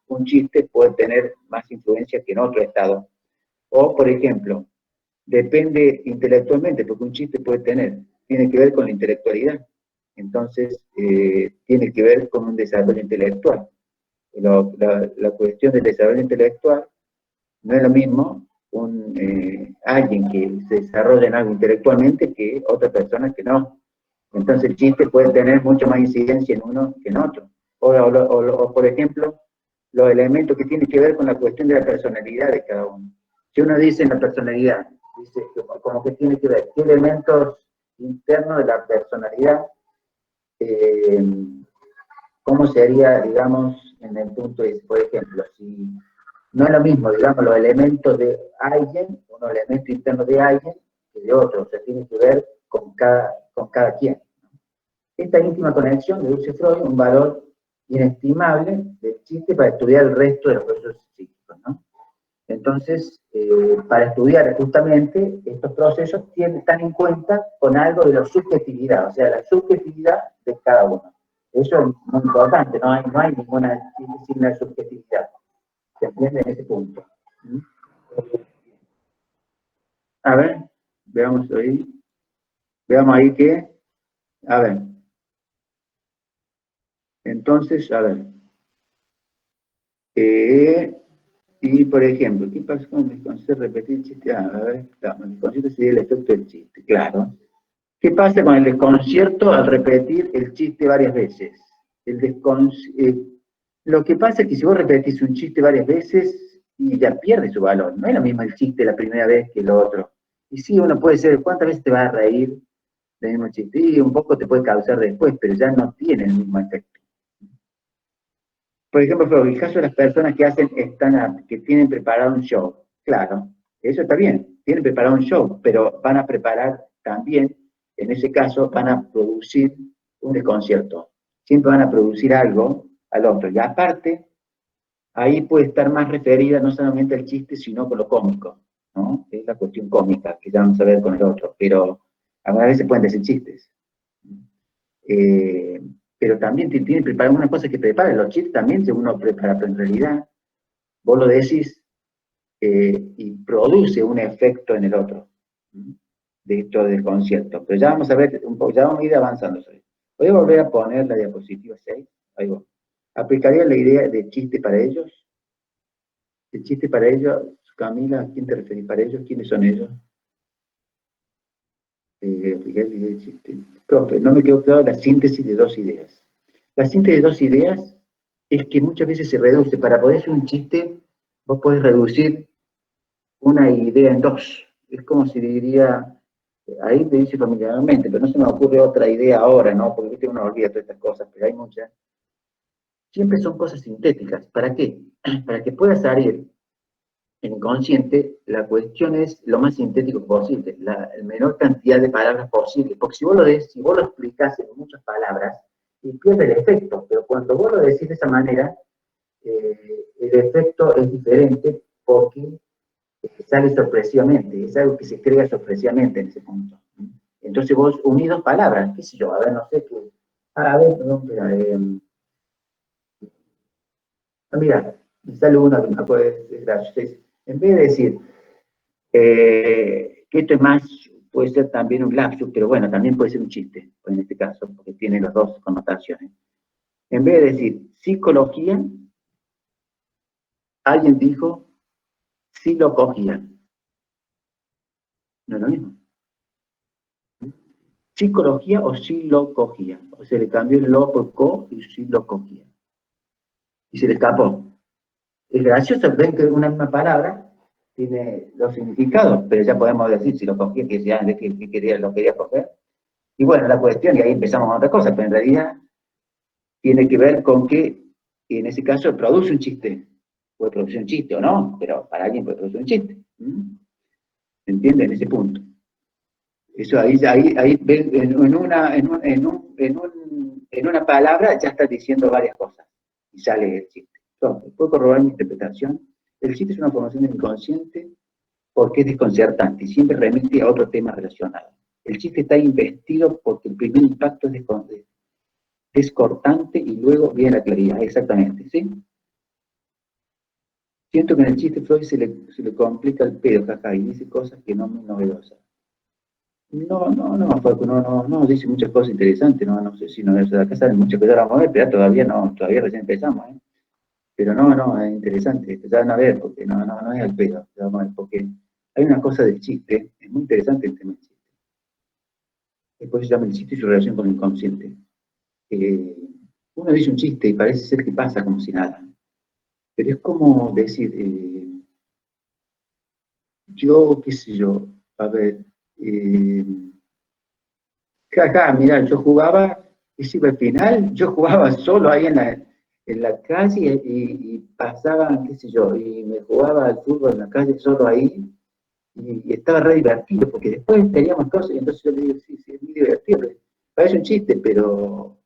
un chiste puede tener más influencia que en otro estado. O, por ejemplo, depende intelectualmente, porque un chiste tiene que ver con la intelectualidad. Entonces, tiene que ver con un desarrollo intelectual. La cuestión del desarrollo intelectual no es lo mismo alguien que se desarrolla en algo intelectualmente que otra persona que no. Entonces el chiste puede tener mucho más incidencia en uno que en otro. O, por ejemplo, los elementos que tienen que ver con la cuestión de la personalidad de cada uno. Si uno dice en la personalidad, dice como que tiene que ver qué elementos internos de la personalidad, eh, cómo sería, digamos, en el punto de, por ejemplo, si no es lo mismo, digamos, los elementos de alguien, unos elementos internos de alguien, que de otro, o sea, tiene que ver con cada quien. Esta íntima conexión deduce Freud un valor inestimable del chiste para estudiar el resto de los procesos psíquicos, ¿no? Entonces, para estudiar justamente estos procesos, están en cuenta con algo de la subjetividad, o sea, la subjetividad de cada uno. Eso es muy importante, no hay ninguna signo de subjetividad. ¿Se entiende en ese punto? ¿Mm? A ver, veamos ahí. Veamos ahí que, a ver, entonces, a ver. Y, por ejemplo, ¿qué pasa con el concepto de repetir el chiste? A ver, el concepto sería el efecto del chiste, claro. ¿Qué pasa con el desconcierto al repetir el chiste varias veces? Lo que pasa es que si vos repetís un chiste varias veces, y ya pierde su valor. No es lo mismo el chiste la primera vez que el otro. Y sí, uno puede ser, ¿cuántas veces te vas a reír del mismo chiste? Y un poco te puede causar después, pero ya no tiene el mismo efecto. Por ejemplo, el caso de las personas que hacen stand-up, que tienen preparado un show. Claro, eso está bien, tienen preparado un show, pero van a preparar también, en ese caso, van a producir un desconcierto. Siempre van a producir algo al otro. Y aparte, ahí puede estar más referida no solamente al chiste, sino con lo cómico, ¿no? Es la cuestión cómica, que ya vamos a ver con el otro, pero algunas veces pueden decir chistes. Eh, pero también tiene preparar una cosa que prepara, los chistes también se uno prepara, pero en realidad vos lo decís y produce un efecto en el otro, de esto del concierto. Pero ya vamos a ver un poco, ya vamos a ir avanzando. Voy a volver a poner la diapositiva 6, ahí va. ¿Aplicaría la idea de chiste para ellos? ¿El chiste para ellos, Camila, a quién te referís para ellos? ¿Quiénes son ellos? Aplicar la idea de chiste. Profe, no me quedó claro la síntesis de dos ideas. La síntesis de dos ideas es que muchas veces se reduce. Para poder hacer un chiste, vos podés reducir una idea en dos. Es como si diría, ahí te dice familiarmente, pero no se me ocurre otra idea ahora, ¿no? Porque ¿viste? Uno olvida todas estas cosas, pero hay muchas. Siempre son cosas sintéticas. ¿Para qué? Para que pueda salir en inconsciente, la cuestión es lo más sintético posible, la menor cantidad de palabras posible. Porque si vos lo explicás en muchas palabras, y pierde el efecto, pero cuando vos lo decís de esa manera, el efecto es diferente porque sale sorpresivamente, es algo que se crea sorpresivamente en ese punto. Entonces vos unís dos palabras, qué sé yo, a ver, no sé qué. A ver, perdón, espera, mira, me sale una que me puede graciosa. En vez de decir que esto es más, puede ser también un lapsus, pero bueno, también puede ser un chiste, en este caso, porque tiene las dos connotaciones. En vez de decir psicología, alguien dijo sí lo cogían. No es lo mismo. Psicología o sí lo cogía. O se le cambió el lo por co y sí lo cogía. Y se le escapó. Es gracioso, ven que una misma palabra tiene dos significados, pero ya podemos decir si lo cogía, que ya que quería, lo quería coger. Y bueno, la cuestión, y ahí empezamos con otra cosa, pero en realidad tiene que ver con que en ese caso produce un chiste. Puede producir un chiste o no, pero para alguien puede producir un chiste. ¿Se entiende en ese punto? Eso ahí ven, en una palabra ya estás diciendo varias cosas y sale el chiste. Entonces, puedo corroborar mi interpretación. El chiste es una formación del inconsciente porque es desconcertante y siempre remite a otro tema relacionado. El chiste está investido porque el primer impacto es descortante y luego viene la claridad, exactamente, ¿sí? Siento que en el chiste Freud se le complica el pedo, jaja, y dice cosas que no muy novedosas. No, dice muchas cosas interesantes, no sé si no, acá salen muchas cosas, vamos a ver, pero todavía recién empezamos, ¿eh? Pero es interesante, ya van a ver, porque no es al pedo, vamos a ver, porque hay una cosa del chiste, es muy interesante el tema del chiste. Después se llama el chiste y su relación con el inconsciente. Uno dice un chiste y parece ser que pasa como si nada, pero es como decir, yo, qué sé yo, a ver, jaja, mira, yo jugaba, y si al final, yo jugaba solo ahí en la calle y pasaba, qué sé yo, y me jugaba al fútbol en la calle solo ahí, y estaba re divertido, porque después teníamos cosas, y entonces yo le digo, sí, es muy divertido, parece un chiste, pero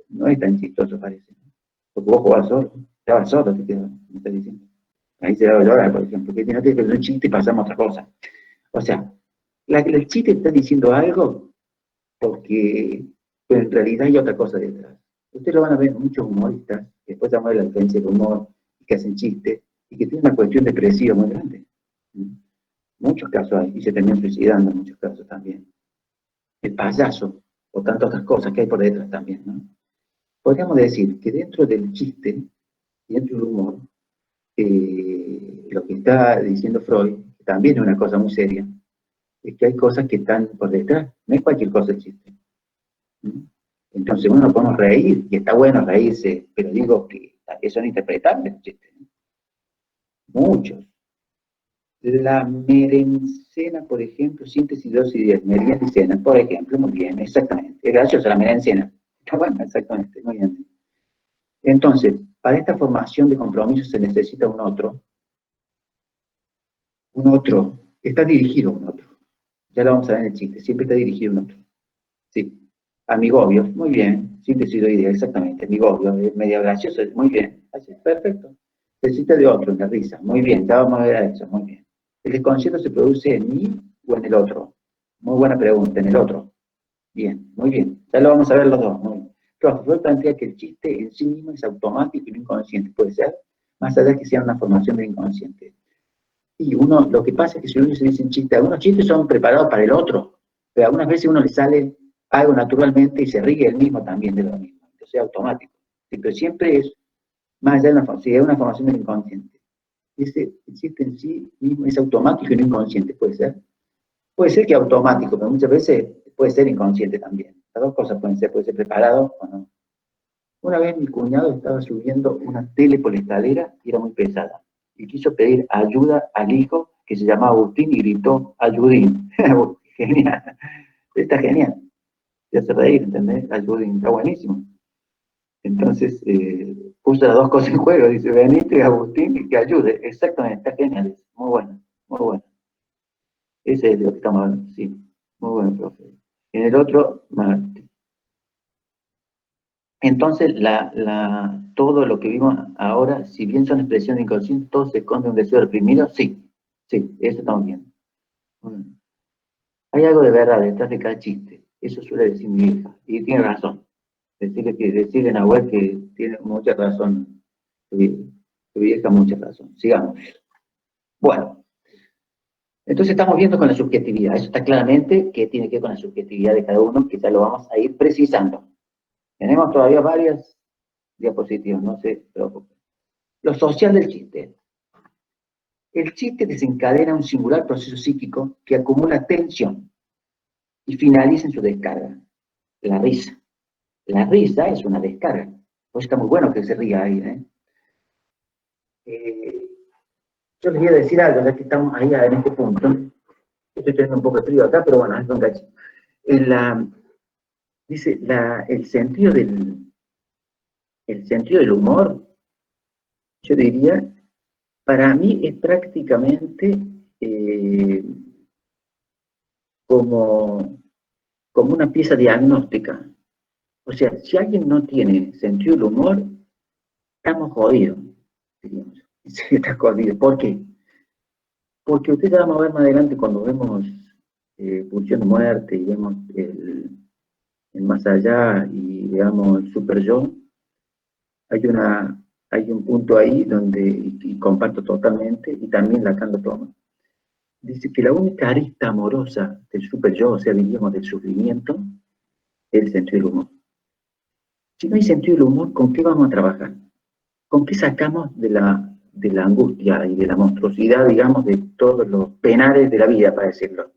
no es tan chistoso, parece, porque vos jugabas solo, estabas solo, me estás diciendo. Ahí se va a llorar, por ejemplo, que no tiene que ser un chiste y pasamos a otra cosa. O sea, el chiste está diciendo algo porque pero en realidad hay otra cosa detrás. Ustedes lo van a ver muchos humoristas, que después se mueve la influencia del humor, que hacen chistes, y que tienen una cuestión depresiva muy grande. Muchos casos hay, y se terminan suicidando en muchos casos también. El payaso, o tantas otras cosas que hay por detrás también, ¿no? Podríamos decir que dentro del chiste, y dentro del humor, lo que está diciendo Freud, que también es una cosa muy seria, es que hay cosas que están por detrás, no es cualquier cosa el chiste. Entonces uno podemos reír, y está bueno reírse, pero digo que son interpretables los chistes. Muchos. La merencena, por ejemplo, síntesis 2 y 10, meriendicena, por ejemplo, muy bien, exactamente. Es graciosa la merencena. Está bueno, exactamente, muy bien. Entonces, para esta formación de compromiso se necesita un otro, está dirigido a un otro. Ya lo vamos a ver en el chiste, siempre está dirigido a un otro. Sí. Amigobio, muy bien. Síntesis de idea, exactamente. Amigobio, media gracioso, muy bien. Así, perfecto. Necesita de otro, en la risa. Muy bien, ya vamos a ver a eso, muy bien. ¿El desconcierto se produce en mí o en el otro? Muy buena pregunta, en el otro. Bien, muy bien. Ya lo vamos a ver los dos. Muy bien. Profe, Freud plantea que el chiste en sí mismo es automático y no inconsciente. Puede ser, más allá de que sea una formación del inconsciente. Y uno, lo que pasa es que si uno se dice un chiste, algunos chistes son preparados para el otro, pero algunas veces uno le sale algo naturalmente y se ríe él mismo también de lo mismo. Entonces es automático. Sí, pero siempre es, más allá de una formación del inconsciente. Ese chiste en sí mismo es automático y no inconsciente, puede ser. Puede ser que automático, pero muchas veces puede ser inconsciente también. Las dos cosas puede ser preparado o no. Una vez mi cuñado estaba subiendo una tele por la escalera y era muy pesada. Y quiso pedir ayuda al hijo que se llamaba Agustín y gritó, ayudín. Genial. Está genial. Te hace reír, ¿entendés? Ayudín, está buenísimo. Entonces, puso las dos cosas en juego. Dice, venite Agustín y que ayude. Exactamente, está genial. Muy bueno, muy bueno. Ese es de lo que estamos hablando, sí. Muy bueno, profe. En el otro, Marte. Entonces, todo lo que vimos ahora, si bien son expresiones inconscientes, todo se esconde un deseo reprimido, sí, eso estamos viendo. Bueno, hay algo de verdad detrás de cada chiste, eso suele decir mi hija, y tiene razón. Decirle a Nahuel que tiene mucha razón, tu vieja mucha razón. Sigamos. Bueno, entonces estamos viendo con la subjetividad, eso está claramente que tiene que ver con la subjetividad de cada uno, que ya lo vamos a ir precisando. Tenemos todavía varias diapositivas, no se preocupen. Lo social del chiste. El chiste desencadena un singular proceso psíquico que acumula tensión y finaliza en su descarga, la risa. La risa es una descarga. Pues está muy bueno que se ría ahí, ¿eh? Yo les voy a decir algo, ya que estamos ahí en este punto. Estoy teniendo un poco de frío acá, pero bueno, es un cachito. Dice, el sentido del humor, yo diría, para mí es prácticamente como una pieza diagnóstica. O sea, si alguien no tiene sentido del humor, estamos jodidos, diríamos. Sí, está jodido. ¿Por qué? Porque usted ya vamos a ver más adelante cuando vemos Pulsión de Muerte y vemos el Más Allá y veamos el Super Yo, hay un punto ahí donde, y comparto totalmente, y también Lacan lo toma, dice que la única arista amorosa del Super Yo, o sea, diríamos del sufrimiento, es el sentido del humor. Si no hay sentido del humor, ¿con qué vamos a trabajar? ¿Con qué sacamos de la angustia y de la monstruosidad, digamos, de todos los penales de la vida, para decirlo?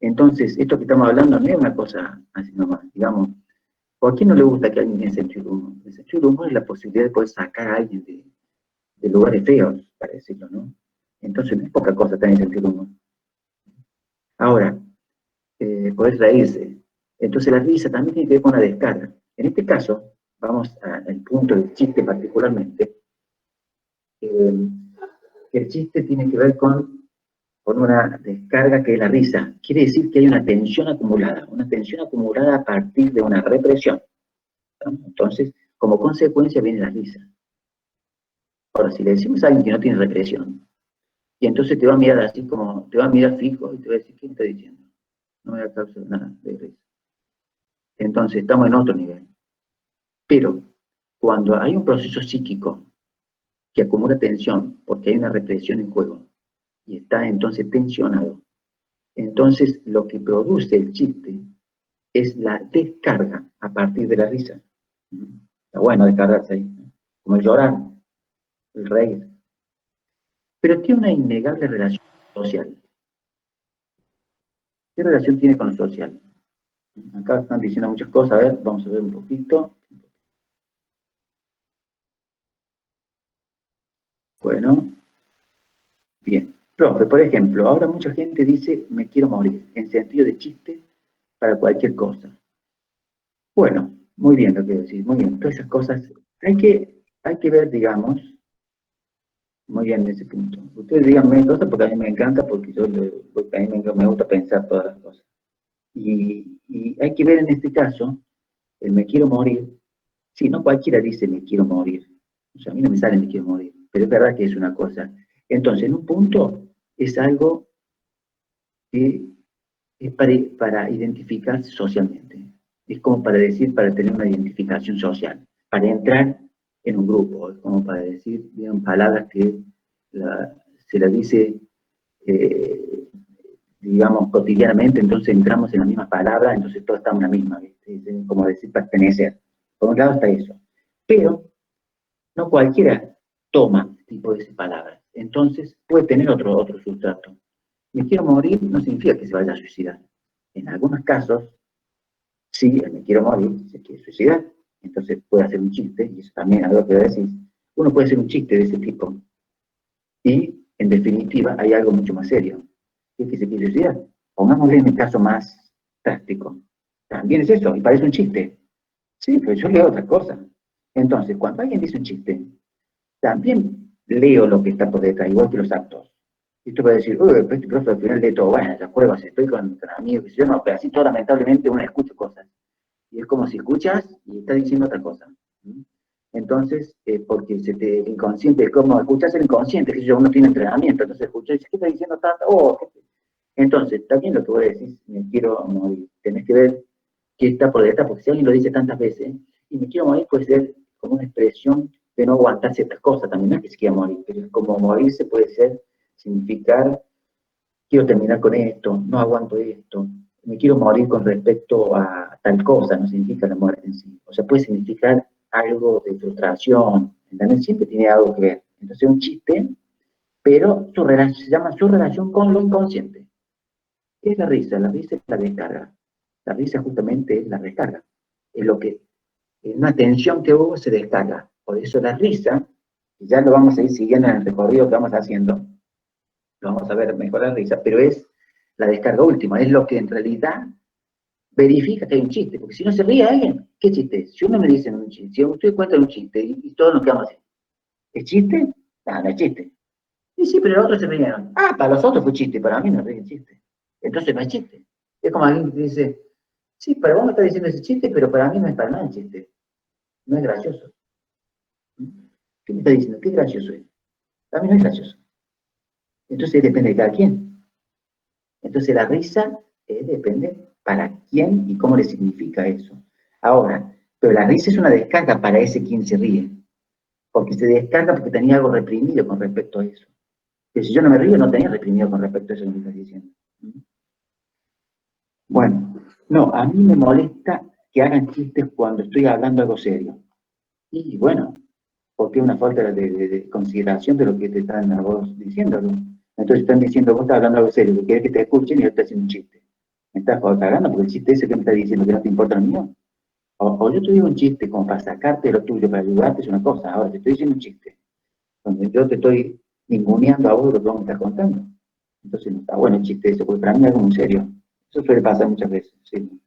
Entonces, esto que estamos hablando no es una cosa así nomás, digamos. ¿Por qué no le gusta que alguien tenga sentido del humor? El sentido del humor es la posibilidad de poder sacar a alguien de lugares feos, para decirlo, ¿no? Entonces, no es poca cosa tener sentido del humor. Ahora, poder reírse. Entonces, la risa también tiene que ver con la descarga. En este caso, vamos al punto del chiste particularmente. El chiste tiene que ver con una descarga que es la risa. Quiere decir que hay una tensión acumulada a partir de una represión, ¿no? Entonces, como consecuencia viene la risa. Ahora, si le decimos a alguien que no tiene represión, y entonces te va a mirar así como, te va a mirar fijo y te va a decir, ¿qué está diciendo? No me da causa nada de risa. Entonces, estamos en otro nivel. Pero, cuando hay un proceso psíquico que acumula tensión, porque hay una represión en juego, y está entonces tensionado, entonces lo que produce el chiste es la descarga a partir de la risa. Está bueno descargarse ahí, como el llorar, el reír. pero tiene una innegable relación social. ¿Qué relación tiene con lo social? Acá están diciendo muchas cosas, a ver, vamos a ver un poquito. Bueno, bien. Profe, por ejemplo, ahora mucha gente dice me quiero morir, en sentido de chiste para cualquier cosa. Bueno, muy bien lo que decís, muy bien. Todas esas cosas hay que ver, digamos, muy bien en ese punto. Ustedes díganme cosas porque a mí me encanta, porque a mí me gusta pensar todas las cosas. Y hay que ver en este caso, el me quiero morir, si no cualquiera dice me quiero morir. O sea, a mí no me sale me quiero morir, pero es verdad que es una cosa. Entonces, en un punto es algo que es para identificarse socialmente. Es como para decir, para tener una identificación social, para entrar en un grupo, es como para decir, bien, palabras que se las dice, eh, digamos, cotidianamente, entonces entramos en la misma palabra, entonces todos estamos en la misma, ¿viste? Es como decir pertenecer. Por un lado está eso. Pero no cualquiera toma tipo de palabras. Entonces puede tener otro sustrato. Me quiero morir no significa que se vaya a suicidar. En algunos casos, sí, el me quiero morir se quiere suicidar. Entonces puede hacer un chiste, y eso también es algo que decís. Uno puede hacer un chiste de ese tipo. Y, en definitiva, hay algo mucho más serio, que es que se quiere suicidar. Pongámosle en el caso más práctico. También es eso, y parece un chiste. Sí, pero yo leo otra cosa. Entonces, cuando alguien dice un chiste, también leo lo que está por detrás, igual que los actos. Y tú puedes decir, uy, pero este profe al final de todo, bueno, ya juego, si estoy con amigos, yo no, pero así todo lamentablemente uno escucha cosas. Y es como si escuchas y estás diciendo otra cosa. Entonces, porque el inconsciente, como escuchas el inconsciente, que yo uno tiene entrenamiento, entonces escuchas y dices, ¿qué está diciendo tanto? Oh, entonces, también lo que voy a decir, me quiero morir, tenés que ver qué está por detrás, porque si alguien lo dice tantas veces, y me quiero morir puede ser como una expresión de no aguantar ciertas cosas, también no es que se quiera morir, pero como morirse puede ser, significar, quiero terminar con esto, no aguanto esto, me quiero morir con respecto a tal cosa, no significa la muerte en sí, o sea, puede significar algo de frustración, ¿entendés? Siempre tiene algo que ver, entonces es un chiste, pero se llama su relación con lo inconsciente. ¿Qué es la risa? La risa es la descarga. La risa justamente es la descarga. Es lo que, en una tensión que hubo, se descarga. Por eso la risa, y ya lo vamos a ir siguiendo en el recorrido que vamos haciendo, lo vamos a ver mejor la risa, pero es la descarga última, es lo que en realidad verifica que hay un chiste, porque si no se ríe alguien, ¿qué chiste es? Si uno me dice un chiste, si usted cuenta un chiste y todos nos quedamos así, ¿es chiste? No, no es chiste. Y sí, pero los otros se rieron. Ah, para los otros fue chiste, para mí no es chiste. Entonces no es chiste. Es como alguien que dice, sí, para vos me estás diciendo ese chiste, pero para mí no es para nada chiste. No es gracioso. ¿Qué me está diciendo? ¿Qué gracioso es? Para mí no es gracioso. Entonces depende de cada quien. Entonces la risa depende para quién y cómo le significa eso. Ahora, pero la risa es una descarga para ese quien se ríe. Porque se descarga porque tenía algo reprimido con respecto a eso. Que si yo no me río, no tenía reprimido con respecto a eso que me estás diciendo. Bueno, no, a mí me molesta que hagan chistes cuando estoy hablando algo serio. Y bueno, porque es una falta de consideración de lo que te están a vos diciendo, ¿no? Entonces están diciendo, vos estás hablando algo serio, que quieres que te escuchen y yo estoy haciendo un chiste. Me estás cagando porque el chiste ese que me estás diciendo que no te importa lo mío. O yo te digo un chiste como para sacarte lo tuyo, para ayudarte es una cosa. Ahora te estoy diciendo un chiste, donde yo te estoy ninguneando a vos lo que vos me estás contando. Entonces no está bueno el chiste eso, porque para mí es algo muy serio. Eso suele pasar muchas veces, sí.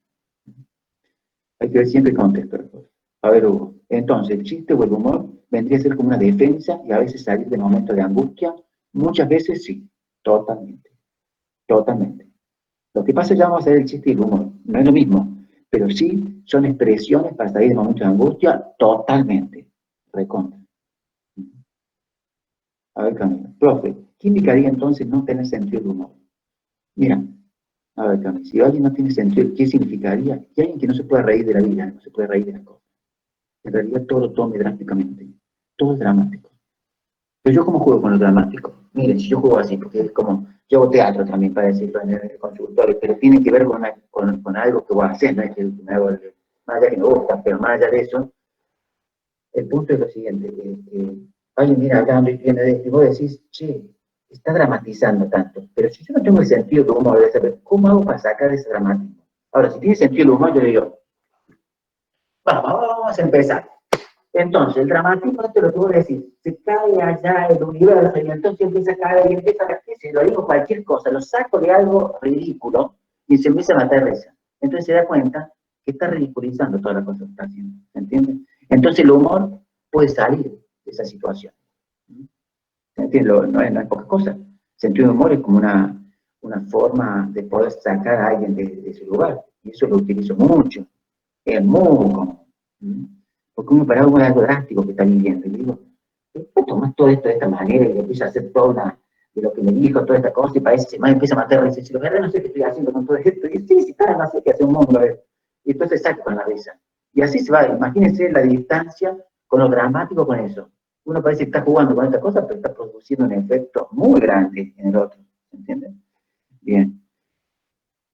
Hay que ver siempre el contexto. A ver, Hugo. Entonces, el chiste o el humor vendría a ser como una defensa y a veces salir de momentos de angustia. Muchas veces sí, totalmente, totalmente. Lo que pasa es que vamos a ver el chiste y el humor. No es lo mismo, pero sí son expresiones para salir de momentos de angustia totalmente. Recontra. A ver, Camila. Profe, ¿qué indicaría entonces no tener sentido del humor? Mira, a ver, Camila, si alguien no tiene sentido, ¿qué significaría? Que alguien que no se puede reír de la vida, no se puede reír de las cosas. En realidad todo lo tome drásticamente. Todo es dramático. Pero yo como juego con lo dramático. Miren, si yo juego así, porque es como, yo hago teatro también para decirlo en el consultorio, pero tiene que ver con algo que voy a hacer, no es que me hago más allá que me gusta, pero más allá de eso, el punto es lo siguiente, alguien mira acá y viene de esto, y vos decís, che, está dramatizando tanto. Pero si yo no tengo el sentido de humor, de saber cómo hago para sacar ese dramatismo. Ahora, si tiene sentido de humor, yo digo, vamos a empezar. Entonces, el dramatismo, te lo puedo decir, se cae allá el universo y entonces empieza a caer y empieza a caer, si lo digo cualquier cosa, lo saco de algo ridículo y se empieza a matar risa. Entonces se da cuenta que está ridiculizando toda la cosa que está haciendo, ¿entiendes? Entonces el humor puede salir de esa situación. ¿Entiendes? No es poca cosa. El sentido de humor es como una forma de poder sacar a alguien de su lugar. Y eso lo utilizo mucho. Es muy común. Porque uno para algo drástico que está viviendo. Y digo, ¿por qué tomas todo esto de esta manera y empieza a hacer de lo que me dijo, toda esta cosa, y parece que más empieza a matar risa? Y dice, no sé qué estoy haciendo con todo esto. Y sí, está, no sé qué hace un mundo. Y entonces saca con la risa. Y así se va. Imagínense la distancia con lo dramático con eso. Uno parece que está jugando con esta cosa, pero está produciendo un efecto muy grande en el otro. ¿Entiendes? Bien.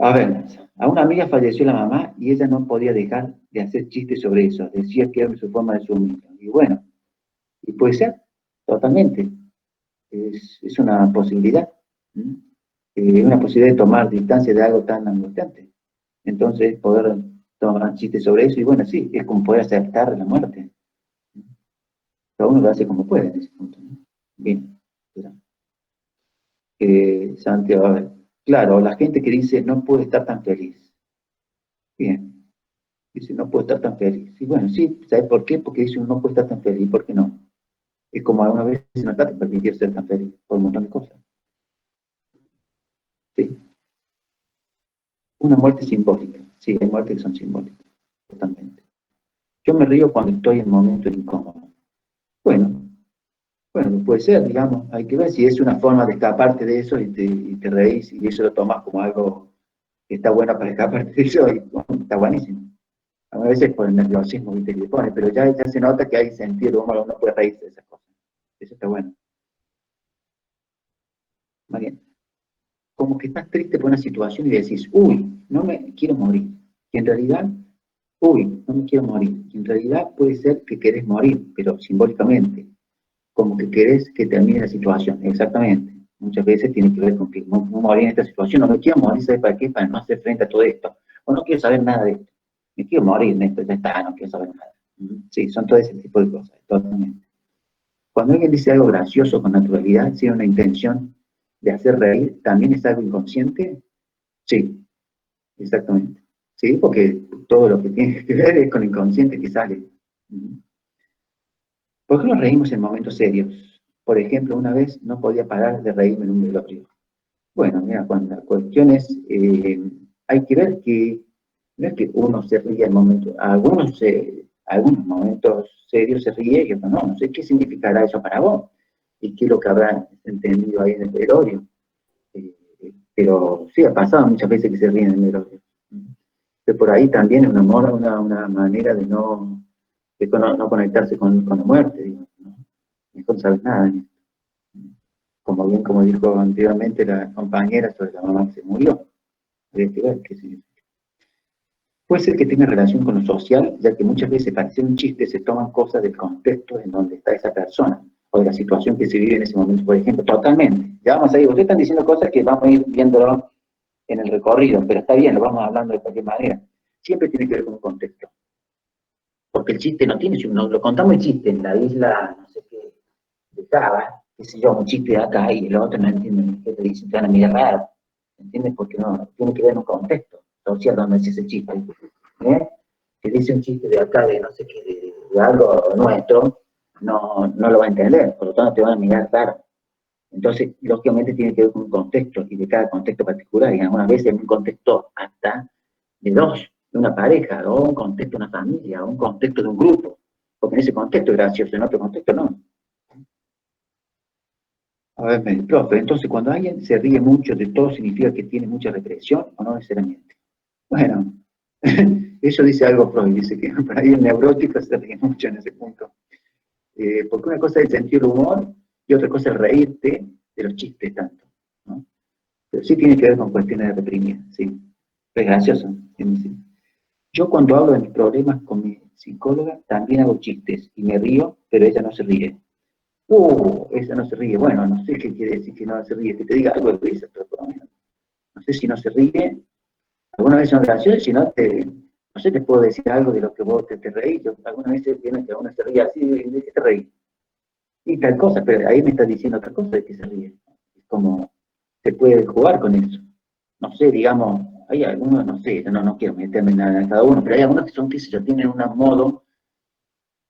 A ver, a una amiga falleció la mamá y ella no podía dejar de hacer chistes sobre eso. Decía que era su forma de sumir. Y bueno, y puede ser, totalmente. Es una posibilidad. Una posibilidad de tomar distancia de algo tan angustiante. Entonces, poder tomar chistes sobre eso, y bueno, sí, es como poder aceptar la muerte. Cada uno lo hace como puede en ese punto, ¿no? Bien. Santiago, a ver. Claro, la gente que dice no puede estar tan feliz. Bien. Dice no puedo estar tan feliz. Y bueno, sí, ¿sabe por qué? Porque dice uno no puede estar tan feliz. ¿Por qué no? Es como alguna vez no está permitir ser tan feliz por un montón de cosas. ¿Sí? Una muerte simbólica. Sí, hay muertes que son simbólicas. Totalmente. Yo me río cuando estoy en momentos incómodos. Bueno, bueno, puede ser, digamos. Hay que ver si es una forma de escaparte de eso y te reís y eso lo tomas como algo que está bueno para escaparte de eso y bueno, está buenísimo. A veces por el nerviosismo, ¿viste? Que le pone, pero ya se nota que hay sentido, uno no puede reírse de esas cosas. Eso está bueno. María, como que estás triste por una situación y decís, uy, no me quiero morir. Y en realidad, uy, no me quiero morir. Y en realidad puede ser que querés morir, pero simbólicamente, como que querés que termine la situación, exactamente. Muchas veces tiene que ver con que no morir en esta situación, no me quiero morir, ¿sabes para qué? Para no hacer frente a todo esto. O no quiero saber nada de esto. Me quiero morir en esto, ya está, no quiero saber nada. Sí, son todo ese tipo de cosas, totalmente. Cuando alguien dice algo gracioso con naturalidad, tiene una intención de hacer reír, ¿también es algo inconsciente? Sí, exactamente. Sí, porque todo lo que tiene que ver es con el inconsciente que sale. ¿Por qué nos reímos en momentos serios? Por ejemplo, una vez no podía parar de reírme en un velorio. Bueno, mira, cuando la cuestión es, hay que ver que no es que uno se ríe en momentos, algunos momentos serios se ríe y otros no. No sé qué significará eso para vos y qué es lo que habrá entendido ahí en el velorio. Pero sí, ha pasado muchas veces que se ríen en el velorio. Que por ahí también es una manera de no conectarse con la muerte, digamos, ¿no? Mejor no sabes nada. Como bien, como dijo anteriormente la compañera sobre la mamá que se murió. Habría que ver qué significa. Puede ser que tenga relación con lo social, ya que muchas veces para hacer un chiste se toman cosas del contexto en donde está esa persona, o de la situación que se vive en ese momento, por ejemplo, totalmente. Ya vamos a ir, ustedes están diciendo cosas que vamos a ir viéndolo en el recorrido, pero está bien, lo vamos hablando de cualquier manera. Siempre tiene que ver con un contexto. Porque el chiste no tiene, si no, lo contamos el chiste en la isla, no sé qué, de Java, qué sé yo, un chiste de acá y el otro no entiende qué te dicen, te van a mirar raro, ¿entiendes? Porque no, tiene que ver en un contexto social donde es ese chiste. Que dice un chiste de acá, de no sé qué, de algo nuestro, no lo va a entender, por lo tanto te van a mirar raro. Entonces, lógicamente tiene que ver con un contexto y de cada contexto particular, y algunas veces en un contexto hasta de dos, de una pareja, o un contexto de una familia, o un contexto de un grupo, porque en ese contexto es gracioso, en otro contexto no. A ver, profe, entonces cuando alguien se ríe mucho de todo, ¿significa que tiene mucha represión o no necesariamente? Bueno, eso dice algo Freud, dice que por ahí el neurótico se ríe mucho en ese punto. Porque una cosa es el sentido del humor y otra cosa es reírte de los chistes tanto, ¿no? Pero sí tiene que ver con cuestiones de reprimir, sí. Es gracioso. Sí. Yo cuando hablo de mis problemas con mi psicóloga también hago chistes y me río, pero ella no se ríe. esa no se ríe. Bueno, no sé qué quiere decir que no se ríe, que te diga algo de risa, pero por lo menos. No sé si no se ríe, alguna vez son graciosos, si no, no sé, te puedo decir algo de lo que vos te reís. Yo, algunas veces viene que uno se ríe así, ¿de qué te reís? Y tal cosa, pero ahí me está diciendo otra cosa de que se ríe. Es como, se puede jugar con eso. No sé, digamos, hay algunos, no sé, no quiero meterme en nada en cada uno, pero hay algunos que son, qué sé yo, tienen un modo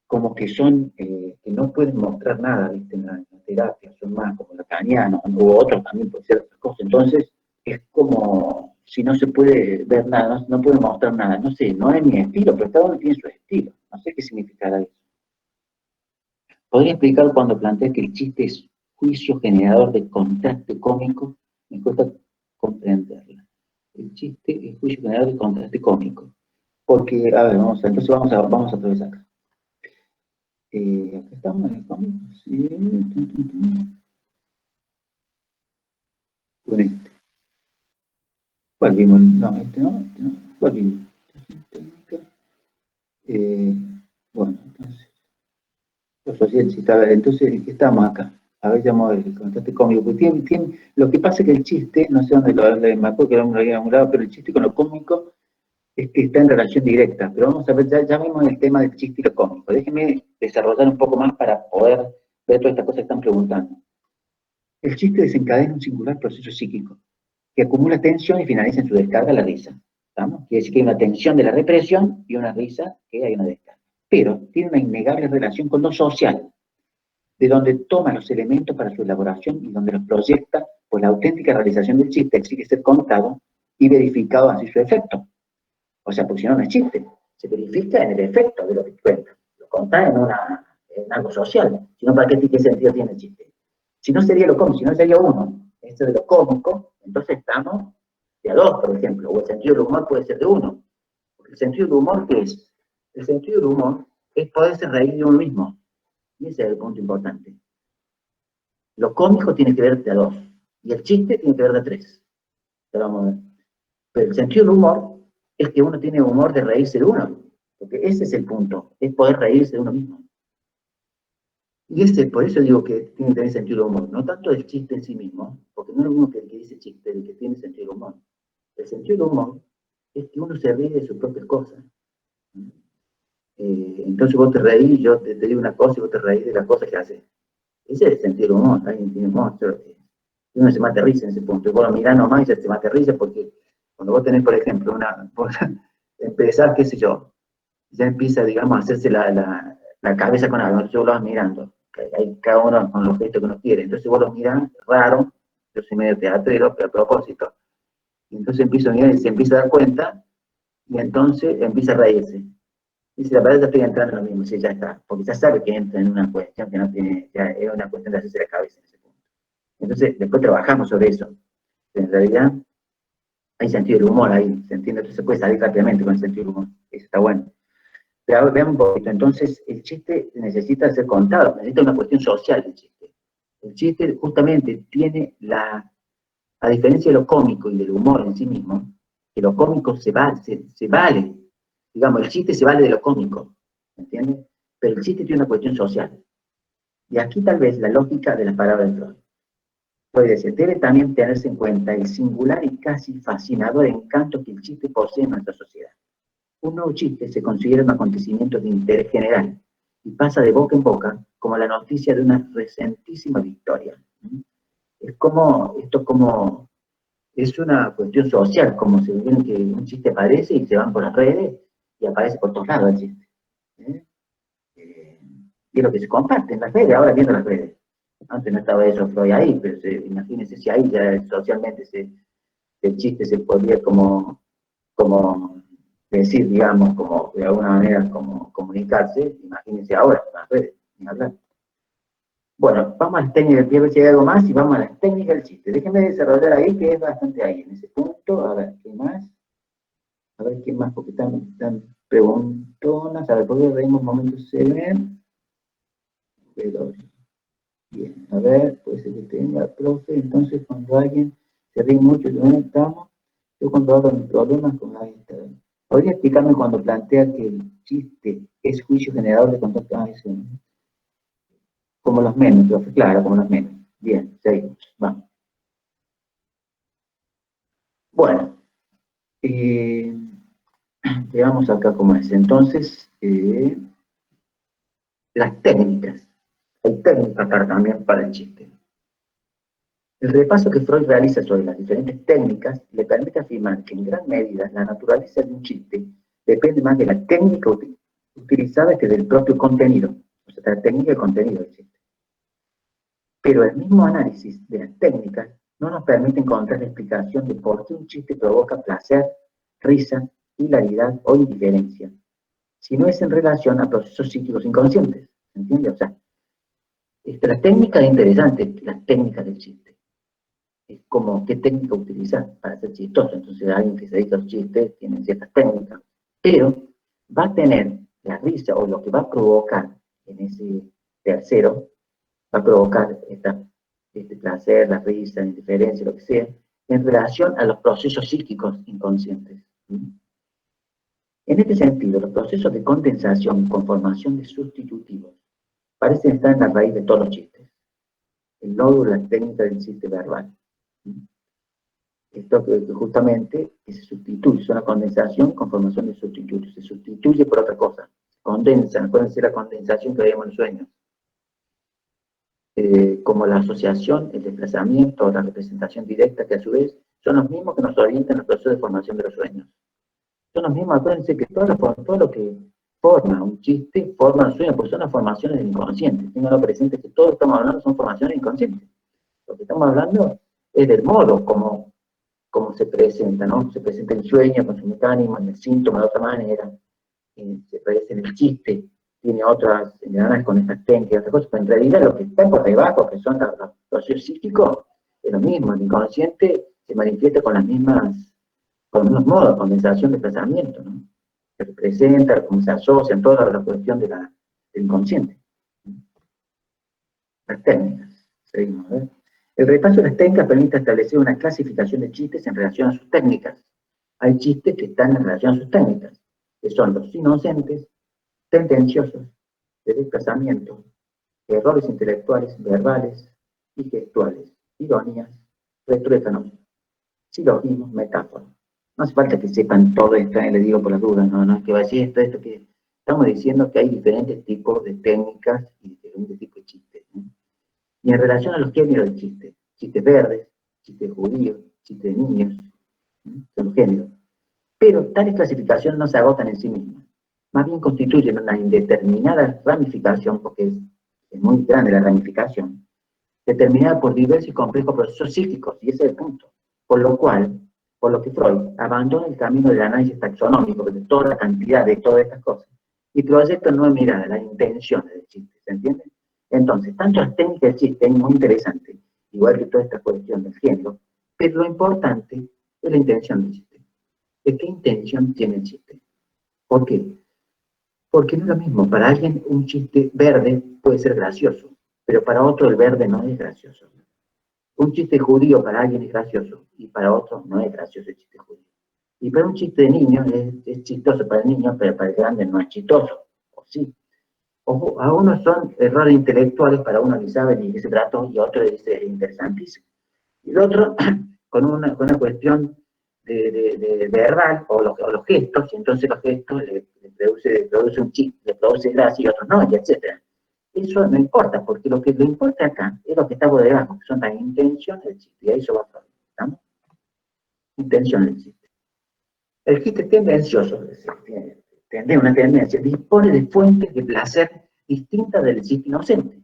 como que son, que no pueden mostrar nada, ¿viste? En la terapia, son más como lacanianos, o otros también pueden ser otras cosas. Entonces, es como si no se puede ver nada, no puede mostrar nada. No sé, no es mi estilo, pero cada uno tiene su estilo. No sé qué significará eso. ¿Podría explicar cuando plantea que el chiste es juicio generador de contraste cómico? Me cuesta comprenderla. El chiste es juicio generador de contraste cómico. Porque, a ver, entonces vamos a atravesar acá. Acá estamos en el cómico, sí. Con este. ¿Cuál vimos? No, este no. ¿Cuál vimos? Eh, bueno, entonces, ¿qué estamos acá? A ver, llamo el contraste cómico. Porque lo que pasa es que el chiste, no sé dónde me acuerdo que lo había hablado, pero el chiste con lo cómico es que está en relación directa. Pero vamos a ver, ya vimos el tema del chiste y lo cómico. Déjenme desarrollar un poco más para poder ver todas estas cosas que están preguntando. El chiste desencadena un singular proceso psíquico que acumula tensión y finaliza en su descarga la risa. ¿Estamos? Quiere decir que hay una tensión de la represión y una risa que hay una descarga. Pero tiene una innegable relación con lo social, de donde toma los elementos para su elaboración y donde los proyecta, pues la auténtica realización del chiste exige ser contado y verificado así su efecto. O sea, porque si no, no es chiste. Se verifica en el efecto de lo que cuenta. Lo contás en algo social. Si no, ¿para qué sentido tiene el chiste? Si no sería lo cómico, si no sería uno. Esto de lo cómico, entonces estamos de a dos, por ejemplo. O el sentido del humor puede ser de uno. Porque el sentido del humor, ¿qué es? El sentido del humor es poderse reír de uno mismo. Y ese es el punto importante. Lo cómico tiene que ver de a dos. Y el chiste tiene que ver de a tres. Pero vamos a ver. Pero el sentido del humor es que uno tiene humor de reírse de uno. Porque ese es el punto, es poder reírse de uno mismo. Y por eso digo que tiene que tener sentido del humor, no tanto el chiste en sí mismo, porque no es lo mismo que el que dice chiste, el que tiene sentido del humor. El sentido del humor es que uno se ríe de sus propias cosas. Entonces vos te reís, yo te digo una cosa y vos te reís de las cosas que haces. Ese es el sentido del humor, alguien tiene humor, y uno se mata risa en ese punto. Y vos lo mirás nomás y se te mata risa porque cuando vos tenés, por ejemplo, vos empezás, qué sé yo, ya empieza, digamos, a hacerse la cabeza con algo, yo lo vas mirando, hay cada uno con los gestos que uno quiere, entonces vos lo mirás, raro, yo soy medio teatrero, pero a propósito, y entonces empiezo a mirar y se empieza a dar cuenta, y entonces empieza a reírse. Y si la verdad ya estoy entrando en lo mismo, sí, ya está, porque ya sabe que entra en una cuestión que no tiene, ya es una cuestión de hacerse la cabeza en ese punto. Entonces, después trabajamos sobre eso. En realidad, hay sentido del humor ahí, ¿se entiende? Entonces se puede salir rápidamente con el sentido del humor, eso está bueno. Pero veamos un poquito, entonces el chiste necesita ser contado, necesita una cuestión social el chiste. El chiste justamente tiene a diferencia de lo cómico y del humor en sí mismo, que lo cómico se vale, digamos, el chiste se vale de lo cómico, ¿entiendes? Pero el chiste tiene una cuestión social. Y aquí tal vez la lógica de las palabras de Freud. Puede decir, debe también tenerse en cuenta el singular y casi fascinador encanto que el chiste posee en nuestra sociedad. Un nuevo chiste se considera un acontecimiento de interés general y pasa de boca en boca como la noticia de una recentísima victoria. Es una cuestión social, como si vieron que un chiste aparece y se van por las redes y aparece por todos lados el chiste. ¿eh? Y es lo que se comparte en las redes, ahora viendo las redes. Antes no estaba eso Freud ahí, pero imagínense si ahí ya socialmente el chiste se podría como decir, digamos, como de alguna manera como comunicarse, imagínense ahora, las redes, ni hablar. Bueno, vamos a las técnicas, quiero ver si hay algo más y vamos a las técnicas del chiste. Déjenme desarrollar ahí, que es bastante ahí, en ese punto, a ver, ¿qué más? A ver, ¿qué más? Porque están preguntonas, a ver, ¿por qué reímos momentos se ven? Bien, a ver, puede ser que tenga, profe, entonces cuando alguien se ríe mucho, estamos, yo cuando hablo de problemas con la vista, ¿podría explicarme cuando plantea que el chiste es juicio generador de contacto? Como los memes, profe, claro, como los memes. Bien, seguimos, vamos. Bueno, veamos acá cómo es. Entonces, las técnicas. Hay técnicas también para el chiste. El repaso que Freud realiza sobre las diferentes técnicas le permite afirmar que en gran medida la naturaleza de un chiste depende más de la técnica utilizada que del propio contenido. O sea, la técnica y el contenido del chiste. Pero el mismo análisis de las técnicas no nos permite encontrar la explicación de por qué un chiste provoca placer, risa, hilaridad o indiferencia, si no es en relación a procesos psíquicos inconscientes. ¿Entiende? O sea, la técnica es interesante, la técnica del chiste. Es como qué técnica utilizar para ser chistoso. Entonces alguien que se dedica a los chistes tiene ciertas técnicas, pero va a tener la risa o lo que va a provocar en ese tercero, va a provocar este placer, la risa, la indiferencia, lo que sea, en relación a los procesos psíquicos inconscientes. En este sentido, los procesos de condensación con formación de sustitutivos parecen estar en la raíz de todos los chistes. El nódulo de la técnica del chiste verbal. Esto que justamente que se sustituye, es una condensación con formación de sustitutos, se sustituye por otra cosa, condensa, acuérdense la condensación que veíamos en los sueños, como la asociación, el desplazamiento, la representación directa, que a su vez son los mismos que nos orientan en el proceso de formación de los sueños. Son los mismos, acuérdense que todo lo que forma un chiste, forma un sueño, pues son las formaciones del inconsciente. Tenganlo presente que todo lo que estamos hablando son formaciones inconscientes. Lo que estamos hablando es del modo como se presenta, ¿no? Se presenta el sueño con su mecanismo, en el síntoma de otra manera, se presenta en el chiste, tiene otras ganas con estas técnicas, otras cosas, pero en realidad lo que está por debajo, que son los procesos psíquicos, es lo mismo, el inconsciente se manifiesta con los mismos modos, condensación de pensamiento, ¿no? Se representa, cómo se asocian, toda la cuestión del inconsciente. Las técnicas, seguimos, ¿eh? El repaso de las técnicas permite establecer una clasificación de chistes en relación a sus técnicas. Hay chistes que están en relación a sus técnicas, que son los inocentes, tendenciosos, de desplazamiento, errores intelectuales, verbales y gestuales, ironías, retruécanos, silogismos, metáforas. No hace falta que sepan todo esto, le digo por las dudas, no es que va a decir esto, que estamos diciendo que hay diferentes tipos de técnicas y diferentes tipos de chistes, ¿no? Y en relación a los géneros de chistes, chistes verdes, chistes judíos, chistes de niños, son los géneros. Pero tales clasificaciones no se agotan en sí mismas, más bien constituyen una indeterminada ramificación, porque es muy grande la ramificación, determinada por diversos y complejos procesos psíquicos, y ese es el punto. Por lo que Freud abandona el camino del análisis taxonómico de toda la cantidad de todas estas cosas, y proyecta nueva mirada, las intenciones del chiste, ¿se entiende? Entonces, tanto las técnicas del chiste es muy interesante, igual que toda esta cuestión del género, pero lo importante es la intención del chiste. ¿De qué intención tiene el chiste? ¿Por qué? Porque no es lo mismo. Para alguien un chiste verde puede ser gracioso, pero para otro el verde no es gracioso. Un chiste judío para alguien es gracioso y para otro no es gracioso el chiste judío. Y para un chiste de niño es chistoso para el niño, pero para el grande no es chistoso. ¿O sí? O a unos son errores intelectuales, para uno ni sabe ni de qué se trató, y a otro le dice interesantísimo. Y el otro, con una cuestión de verbal, o los gestos, y entonces los gestos le produce un chiste, le produce gracia, y otros no, y etc. Eso no importa, porque lo que le importa acá es lo que está por debajo, que son las intenciones del chiste, y ahí eso va a estar, ¿estamos? Intenciones del chiste. El chiste tendencioso, tiene una tendencia, dispone de fuentes de placer distintas del chiste inocente,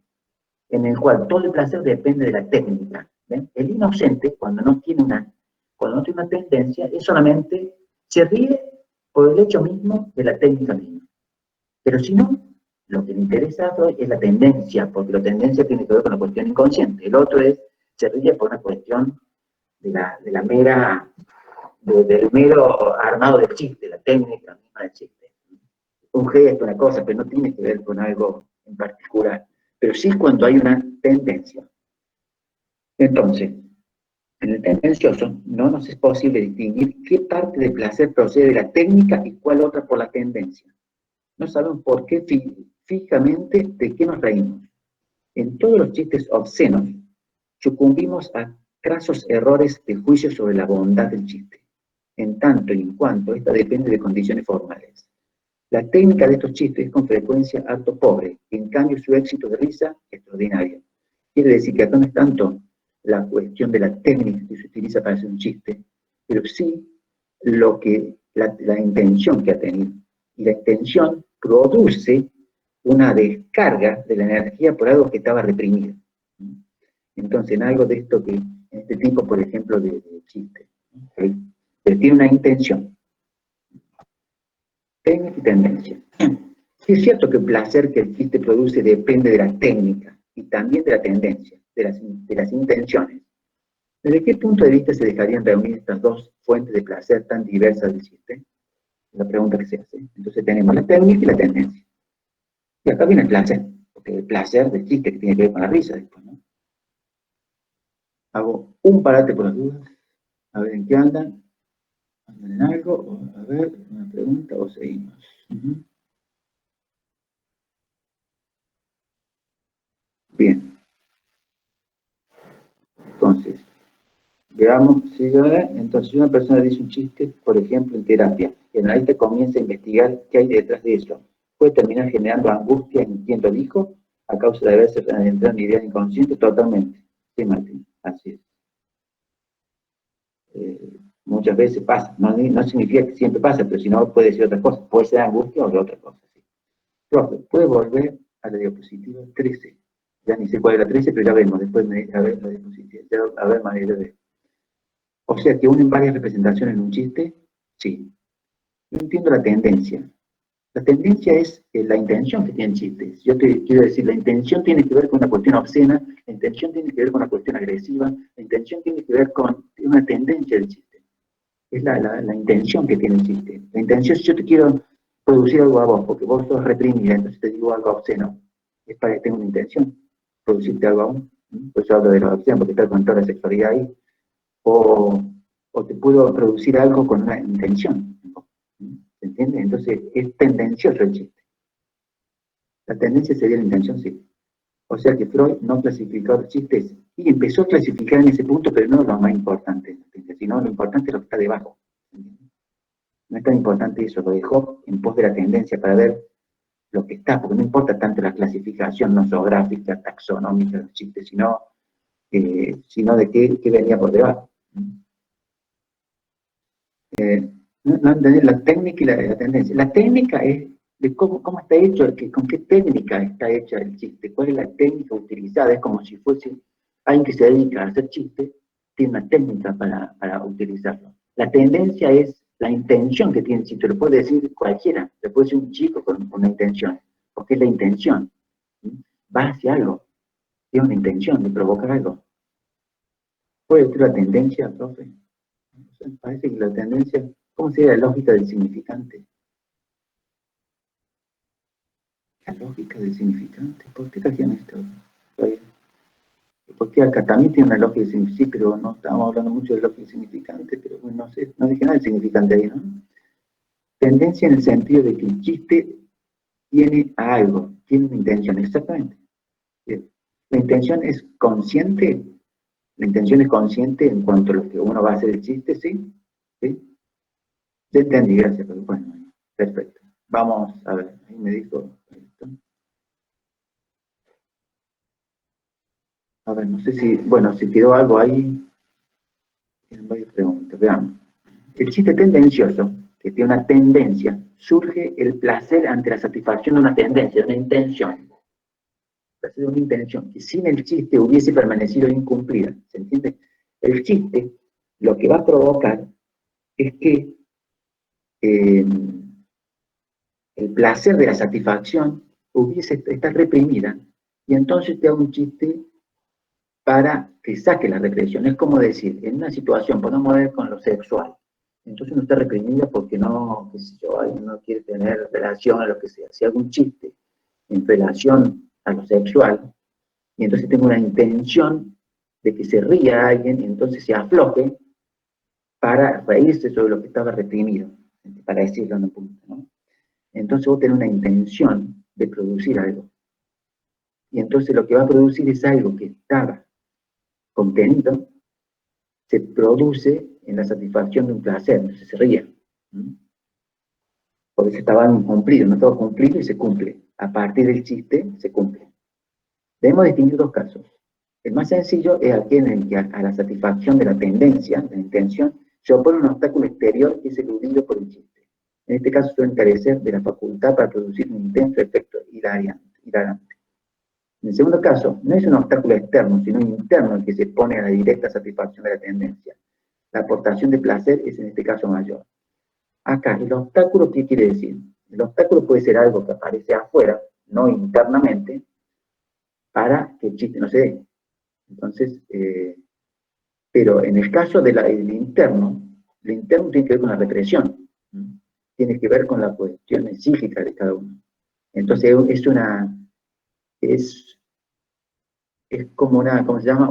en el cual todo el placer depende de la técnica. ¿Ven? El inocente, cuando no tiene una tendencia, es solamente, se ríe por el hecho mismo de la técnica misma. Pero si no, lo que le interesa a Freud es la tendencia, porque la tendencia tiene que ver con la cuestión inconsciente. El otro se ríe por una cuestión del mero armado del chiste, la técnica misma del chiste. Un gesto, una cosa, pero no tiene que ver con algo en particular. Pero sí cuando hay una tendencia. Entonces, en el tendencioso no nos es posible distinguir qué parte del placer procede de la técnica y cuál otra por la tendencia. No sabemos por qué fijamente de qué nos reímos. En todos los chistes obscenos sucumbimos a crasos errores de juicio sobre la bondad del chiste, en tanto y en cuanto esta depende de condiciones formales. La técnica de estos chistes es con frecuencia harto pobre, y en cambio su éxito de risa es extraordinario. Quiere decir que acá no es tanto la cuestión de la técnica que se utiliza para hacer un chiste, pero sí lo que, la intención que ha tenido. Y la intención produce una descarga de la energía por algo que estaba reprimido. Entonces, en algo de esto que, en este tipo, por ejemplo, de chiste, ¿okay? Pero tiene una intención, técnica y tendencia. Sí es cierto que el placer que el chiste produce depende de la técnica y también de la tendencia, de las intenciones. ¿Desde qué punto de vista se dejarían reunir estas dos fuentes de placer tan diversas del chiste? La pregunta que se hace. Entonces tenemos la técnica y la tendencia. Y acá viene el placer, porque el placer del chiste que tiene que ver con la risa después, ¿no? Hago un parate por las dudas, a ver en qué andan. ¿Andan en algo? O, a ver, una pregunta o seguimos. Bien, entonces, veamos si entonces una persona dice un chiste, por ejemplo, en terapia, y el analista comienza a investigar qué hay detrás de eso. Puede terminar generando angustia en quien lo dijo a causa de haberse adentrado en ideas inconscientes totalmente. Sí, Martín, así es. Muchas veces pasa, no significa que siempre pasa, pero si no puede ser otra cosa, puede ser angustia o otra cosa. ¿Sí? Profe, puede volver a la diapositiva 13. Ya ni sé cuál es la 13, pero ya vemos, después a ver la diapositiva, ya, a ver manera de ver. O sea, que unen varias representaciones en un chiste, sí. Yo entiendo la tendencia. La tendencia es la intención que tiene el chiste. Yo te quiero decir, la intención tiene que ver con una cuestión obscena, la intención tiene que ver con una cuestión agresiva, la intención tiene que ver con una tendencia del chiste. Es la intención que tiene el chiste. La intención, si yo te quiero producir algo a vos, porque vos sos reprimida, entonces te digo algo obsceno, es para que tenga una intención, producirte algo a vos. Por eso hablo de la obscena, porque está con toda la sexualidad ahí. O te puedo producir algo con una intención. ¿Se entiende? Entonces es tendencioso el chiste. La tendencia sería la intención, sí. O sea que Freud no clasificó los chistes y empezó a clasificar en ese punto, pero no lo más importante, sino lo importante es lo que está debajo. No es tan importante eso, lo dejó en pos de la tendencia para ver lo que está, porque no importa tanto la clasificación nosográfica, taxonómica del chiste, sino de qué venía por debajo. No entender la técnica y la tendencia. La técnica es de cómo está hecho, con qué técnica está hecha el chiste, cuál es la técnica utilizada. Es como si fuese alguien que se dedica a hacer chistes, tiene una técnica para utilizarlo. La tendencia es la intención que tiene el chiste, lo puede decir cualquiera, lo puede decir un chico con una intención, porque es la intención. Va hacia algo, tiene una intención de provocar algo. ¿Puede ser la tendencia, profe? Parece que la tendencia, ¿cómo sería la lógica del significante? La lógica del significante, ¿por qué trajeron esto? Porque acá también tiene una lógica de significante, sí, pero no estamos hablando mucho de lógica de significante, pero bueno, no sé, no dije nada del significante ahí, ¿no? Tendencia en el sentido de que el chiste tiene algo, tiene una intención, exactamente. La intención es consciente, la intención es consciente en cuanto a lo que uno va a hacer el chiste, ¿sí? ¿Sí? Ya entendí, gracias, pero bueno, perfecto. Vamos a ver, ahí me dijo esto. A ver, no sé si, bueno, si quedó algo ahí, tienen varias preguntas, veamos. El chiste tendencioso, que tiene una tendencia, surge el placer ante la satisfacción de una tendencia, de una intención. De una intención que sin el chiste hubiese permanecido incumplida, ¿se entiende? El chiste lo que va a provocar es que el placer de la satisfacción está reprimida, y entonces te hago un chiste para que saque la represión. Es como decir, en una situación, podemos ver con lo sexual, entonces uno está reprimido porque no, qué sé yo, alguien no quiere tener relación a lo que sea. Si hago un chiste en relación a lo sexual, y entonces tengo una intención de que se ría alguien, y entonces se afloje para reírse sobre lo que estaba reprimido, para decirlo en un punto, ¿no? Entonces vos tenés una intención de producir algo. Y entonces lo que va a producir es algo que estaba contenido, se produce en la satisfacción de un placer, entonces se ríe. Porque se estaba incumplido, no estaba cumplido y se cumple. A partir del chiste se cumple. Debemos distinguir dos casos. El más sencillo es aquel en el que a la satisfacción de la tendencia, de la intención, se opone un obstáculo exterior que es eludido por el chiste. En este caso suele carecer de la facultad para producir un intenso efecto hilarante. En el segundo caso, no es un obstáculo externo, sino interno el que se pone a la directa satisfacción de la tendencia. La aportación de placer es en este caso mayor. Acá, el obstáculo, ¿qué quiere decir? El obstáculo puede ser algo que aparece afuera, no internamente, para que el chiste no se dé. Entonces, pero en el caso del interno, lo interno tiene que ver con la represión, tiene que ver con la cuestión psíquica de cada uno. Entonces, es como una, ¿cómo se llama?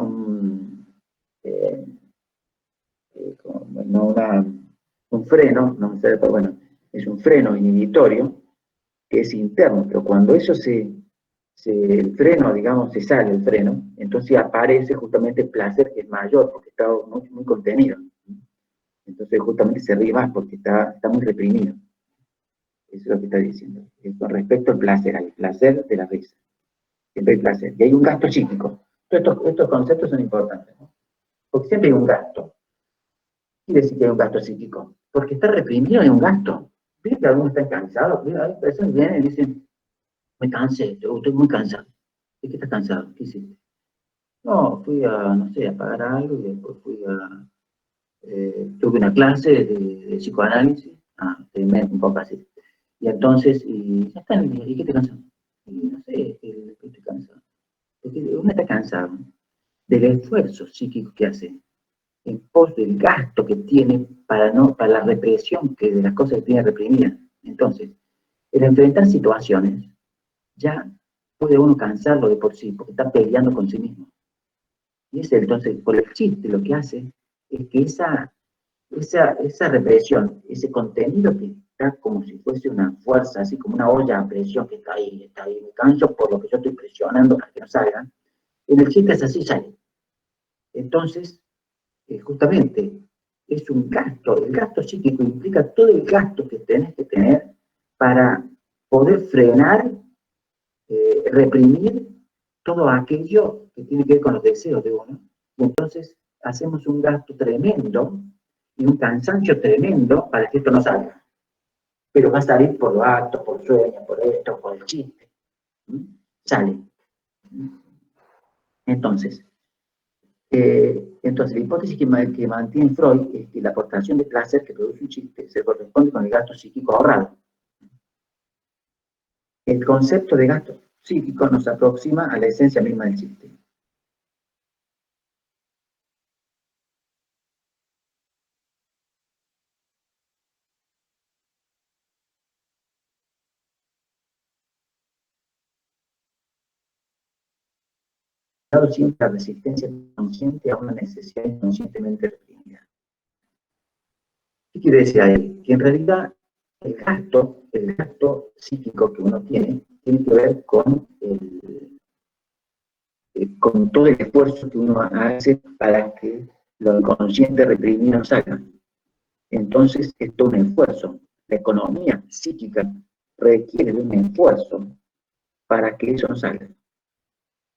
Un freno, no me sale, pero bueno, es un freno inhibitorio que es interno, pero cuando eso el freno, digamos, se sale el freno, entonces aparece justamente el placer que es mayor, porque está muy, muy contenido. Entonces justamente se ríe más porque está muy reprimido. Eso es lo que está diciendo. Con respecto al placer, hay placer de la risa. Siempre hay placer. Y hay un gasto psíquico. Estos conceptos son importantes, ¿no? Porque siempre hay un gasto. ¿Qué quiere decir que hay un gasto psíquico? Porque está reprimido, hay un gasto. Fíjate que algunos están cansados. Hay personas que vienen y dicen, me cansé, estoy muy cansado. ¿De qué estás cansado? ¿Qué hiciste? No, fui no sé, a pagar algo y después tuve una clase de psicoanálisis. Un poco así. Y entonces, ya está, ¿y qué te cansó? Y no sé, estoy cansado. Porque uno está cansado del esfuerzo psíquico que hace, en pos del gasto que tiene para la represión de las cosas que tiene reprimidas. Entonces, el enfrentar situaciones ya puede uno cansarlo de por sí, porque está peleando con sí mismo. Y entonces, por el chiste, lo que hace es que esa represión, ese contenido que está como si fuese una fuerza, así como una olla a presión que está ahí, me canso por lo que yo estoy presionando para que no salga, en el chiste es así, sale. Entonces, justamente, es un gasto, el gasto psíquico implica todo el gasto que tenés que tener para poder frenar, reprimir todo aquello que tiene que ver con los deseos de uno. Y entonces hacemos un gasto tremendo y un cansancio tremendo para que esto no salga. Pero va a salir por los actos, por sueños, por esto, por el chiste. Sale. Entonces, la hipótesis que mantiene Freud es que la aportación de placer que produce un chiste se corresponde con el gasto psíquico ahorrado. El concepto de gasto psíquico nos aproxima a la esencia misma del chiste. Dado siempre la resistencia consciente a una necesidad inconscientemente reprimida. ¿Qué quiere decir ahí? Que en realidad el gasto psíquico que uno tiene que ver con todo el esfuerzo que uno hace para que lo inconsciente reprimido salga. Entonces, es todo un esfuerzo. La economía psíquica requiere de un esfuerzo para que eso no salga.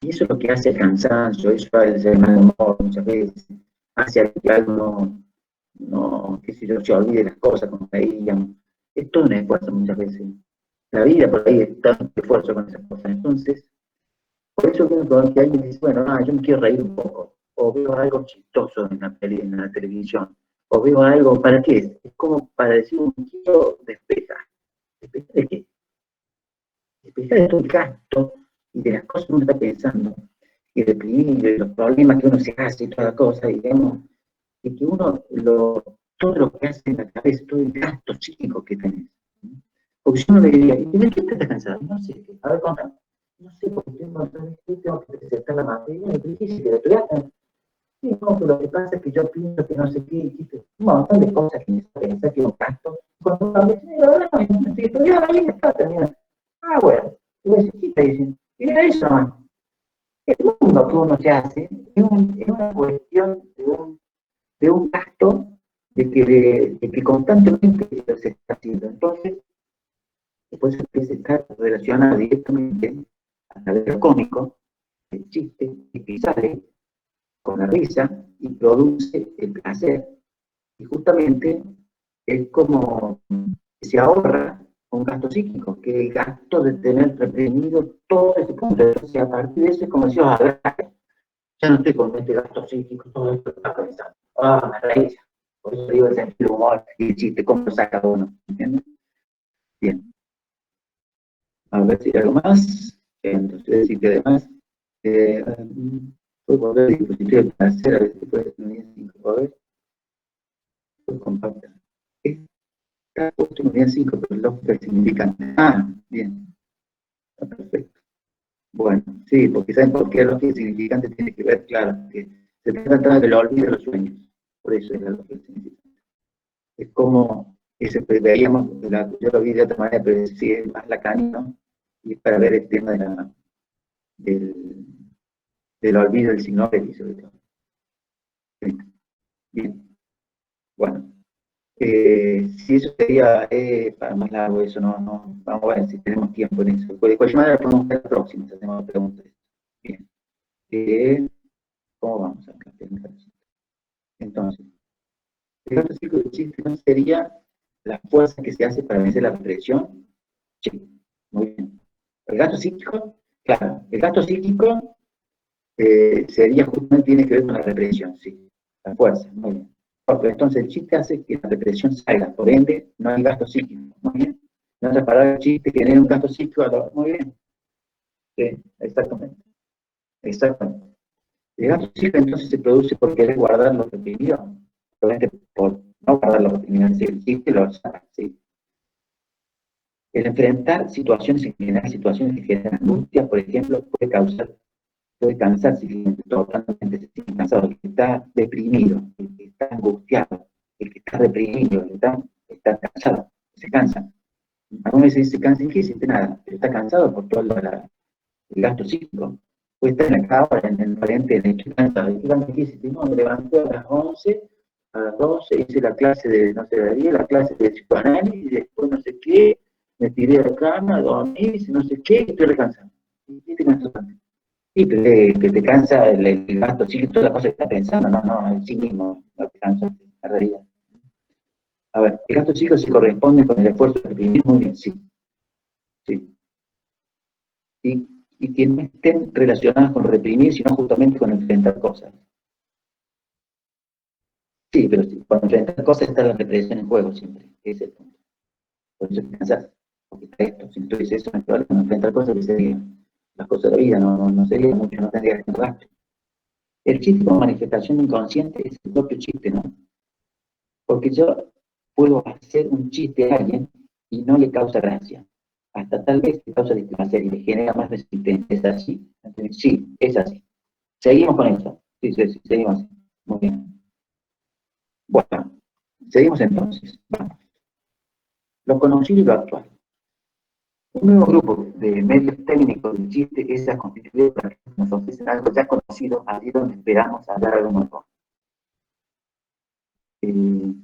Y eso es lo que hace el cansancio, eso hace el mal humor muchas veces, hace que algo qué sé yo, se olvide las cosas como veíamos. Es todo un esfuerzo muchas veces. La vida por ahí es tanto esfuerzo con esas cosas. Entonces, por eso creo que alguien dice, bueno, yo me quiero reír un poco, o veo algo chistoso en la televisión, o veo algo, ¿para qué es? Es como para decir, quiero despejar. ¿Despejar de qué? Despejar de todo el gasto y de las cosas que uno está pensando, y reprimir, de los problemas que uno se hace y toda la cosa, y digamos, y que uno, todo lo que hace en la cabeza, todo el gasto psíquico que tenés. Porque si uno le diría, ¿y de qué estás cansado? No sé, a ver, contame. No sé, porque tengo que presentar la materia, me dijiste que lo estudiaste. Sí, no, pero lo que pasa es que yo pienso que no sé qué, un montón de cosas que me pensar que un gasto. Cuando uno me dice, la verdad, no estoy estudiando, ahí está, termina. Bueno, y me dice, ¿qué te dicen? Y era eso, El mundo que uno se hace es una cuestión de un gasto de que constantemente se está haciendo. Entonces, después empieza a estar relacionado directamente a través de lo cómico, el chiste, y que sale con la risa y produce el placer. Y justamente es como que se ahorra un gasto psíquico, que el gasto de tener reprimido todo ese punto. Entonces, a partir de eso es como si os agarra, ya no estoy con este gasto psíquico, todo esto está pensando. Me reí. Por eso digo el sentido del humor y el chiste, cómo lo saca uno. ¿Entiendes? Bien. A ver si hay algo más. Entonces, si además, puedo volver al dispositivo de placer, a ver si puede tener 5 poder. Pues compacta. Está puesto en unidad 5, pero lógica es significante. Bien. Está perfecto. Bueno, sí, porque ¿saben por qué la lógica significante tiene que ver? Claro, que se trata de lo olvido de los sueños. Por eso es la lógica significante. Es como ese veíamos, yo lo vi de otra manera, pero sí es más lacanino, y es para ver el tema del, del olvido del signo y sobre todo. Bien, bueno. Si eso sería para más largo, eso vamos a ver si tenemos tiempo en eso. De cualquier manera, podemos ver la próxima, si hacemos preguntas. Bien. ¿Cómo vamos acá? Entonces, el gasto ciclo de chiste no sería la fuerza que se hace para vencer la presión. Sí, muy bien. El gasto psíquico, claro, el gasto psíquico sería justamente, tiene que ver con la represión, sí, la fuerza, muy bien. Porque entonces el chiste hace que la represión salga, por ende, no hay gasto psíquico, muy bien. En otras palabras, el chiste genera un gasto psíquico, muy bien. Sí, exactamente, exactamente. El gasto psíquico entonces se produce por querer guardar lo reprimido, obviamente por no guardar lo reprimido, es decir, el chiste lo saca, sí. El enfrentar situaciones en general, situaciones que generan angustia, por ejemplo, puede cansarse, totalmente se siente cansado, el que está deprimido, el que está angustiado, el que está reprimido, el que está cansado, se cansa. Algunas veces se cansa y no siente nada, pero está cansado por todo el gasto psíquico. Puede estar en la cama, en el frente, de hecho, cansado. ¿Y qué hiciste? No, me levanté a las 11, a las 12, hice la clase de, no sé, de día, la clase de psicoanálisis, y después no sé qué, me tiré a la cama, dormí, hice no sé qué, y estoy recansado. ¿Y te cansó también? Sí, que te cansa el gasto psíquico, todas las cosas que estás pensando, no, en sí mismo, no te cansa, la realidad. A ver, el gasto psíquico se corresponde con el esfuerzo de reprimir, muy bien, sí, sí. Y que no estén relacionadas con reprimir, sino justamente con enfrentar cosas. Sí, pero sí, con enfrentar cosas está la represión en juego siempre, ese es el punto. Por eso te cansas, porque está esto, si tú dices eso, no con enfrentar cosas que serían las cosas de la vida, no sería mucho, no tendría que gasto. El chiste como manifestación inconsciente es el propio chiste, ¿no? Porque yo puedo hacer un chiste a alguien y no le causa gracia. Hasta tal vez le causa displacer y le genera más resistencia. ¿Es así? Entonces, sí, es así. Seguimos con eso. Sí, seguimos. Muy bien. Bueno, seguimos entonces. Vamos. Lo conocido y lo actual. Un nuevo grupo de medios técnicos del chiste es ya constituido para que nos ofrecen algo ya conocido, allí donde esperamos hallar algo nuevo. Eh,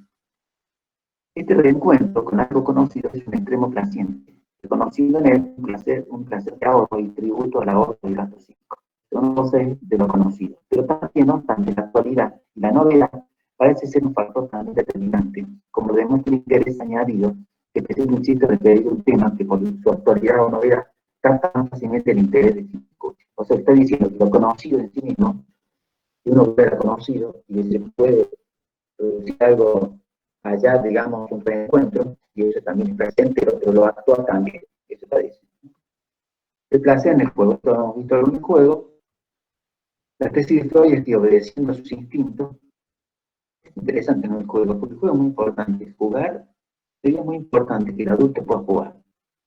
Este reencuentro con algo conocido es un extremo placiente. El conocido en él un placer de ahorro y tributo al ahorro del gasto psíquico. Conoce de lo conocido. Pero también, no obstante, la actualidad y la novedad parece ser un factor también determinante, como lo demuestra el interés añadido que presenta un chiste referido a un tema que por su actualidad o novedad capta más fácilmente el interés de quien escucha. O sea, está diciendo que lo conocido en sí mismo, que uno ve lo conocido y se puede producir algo allá, digamos, un reencuentro, y eso también es presente, pero lo actual también, eso está diciendo. El placer en el juego, esto lo hemos visto en el juego, la tesis de Freud es que obedeciendo a sus instintos, es interesante en el juego, porque el juego es muy importante, jugar, sería muy importante que el adulto pueda jugar,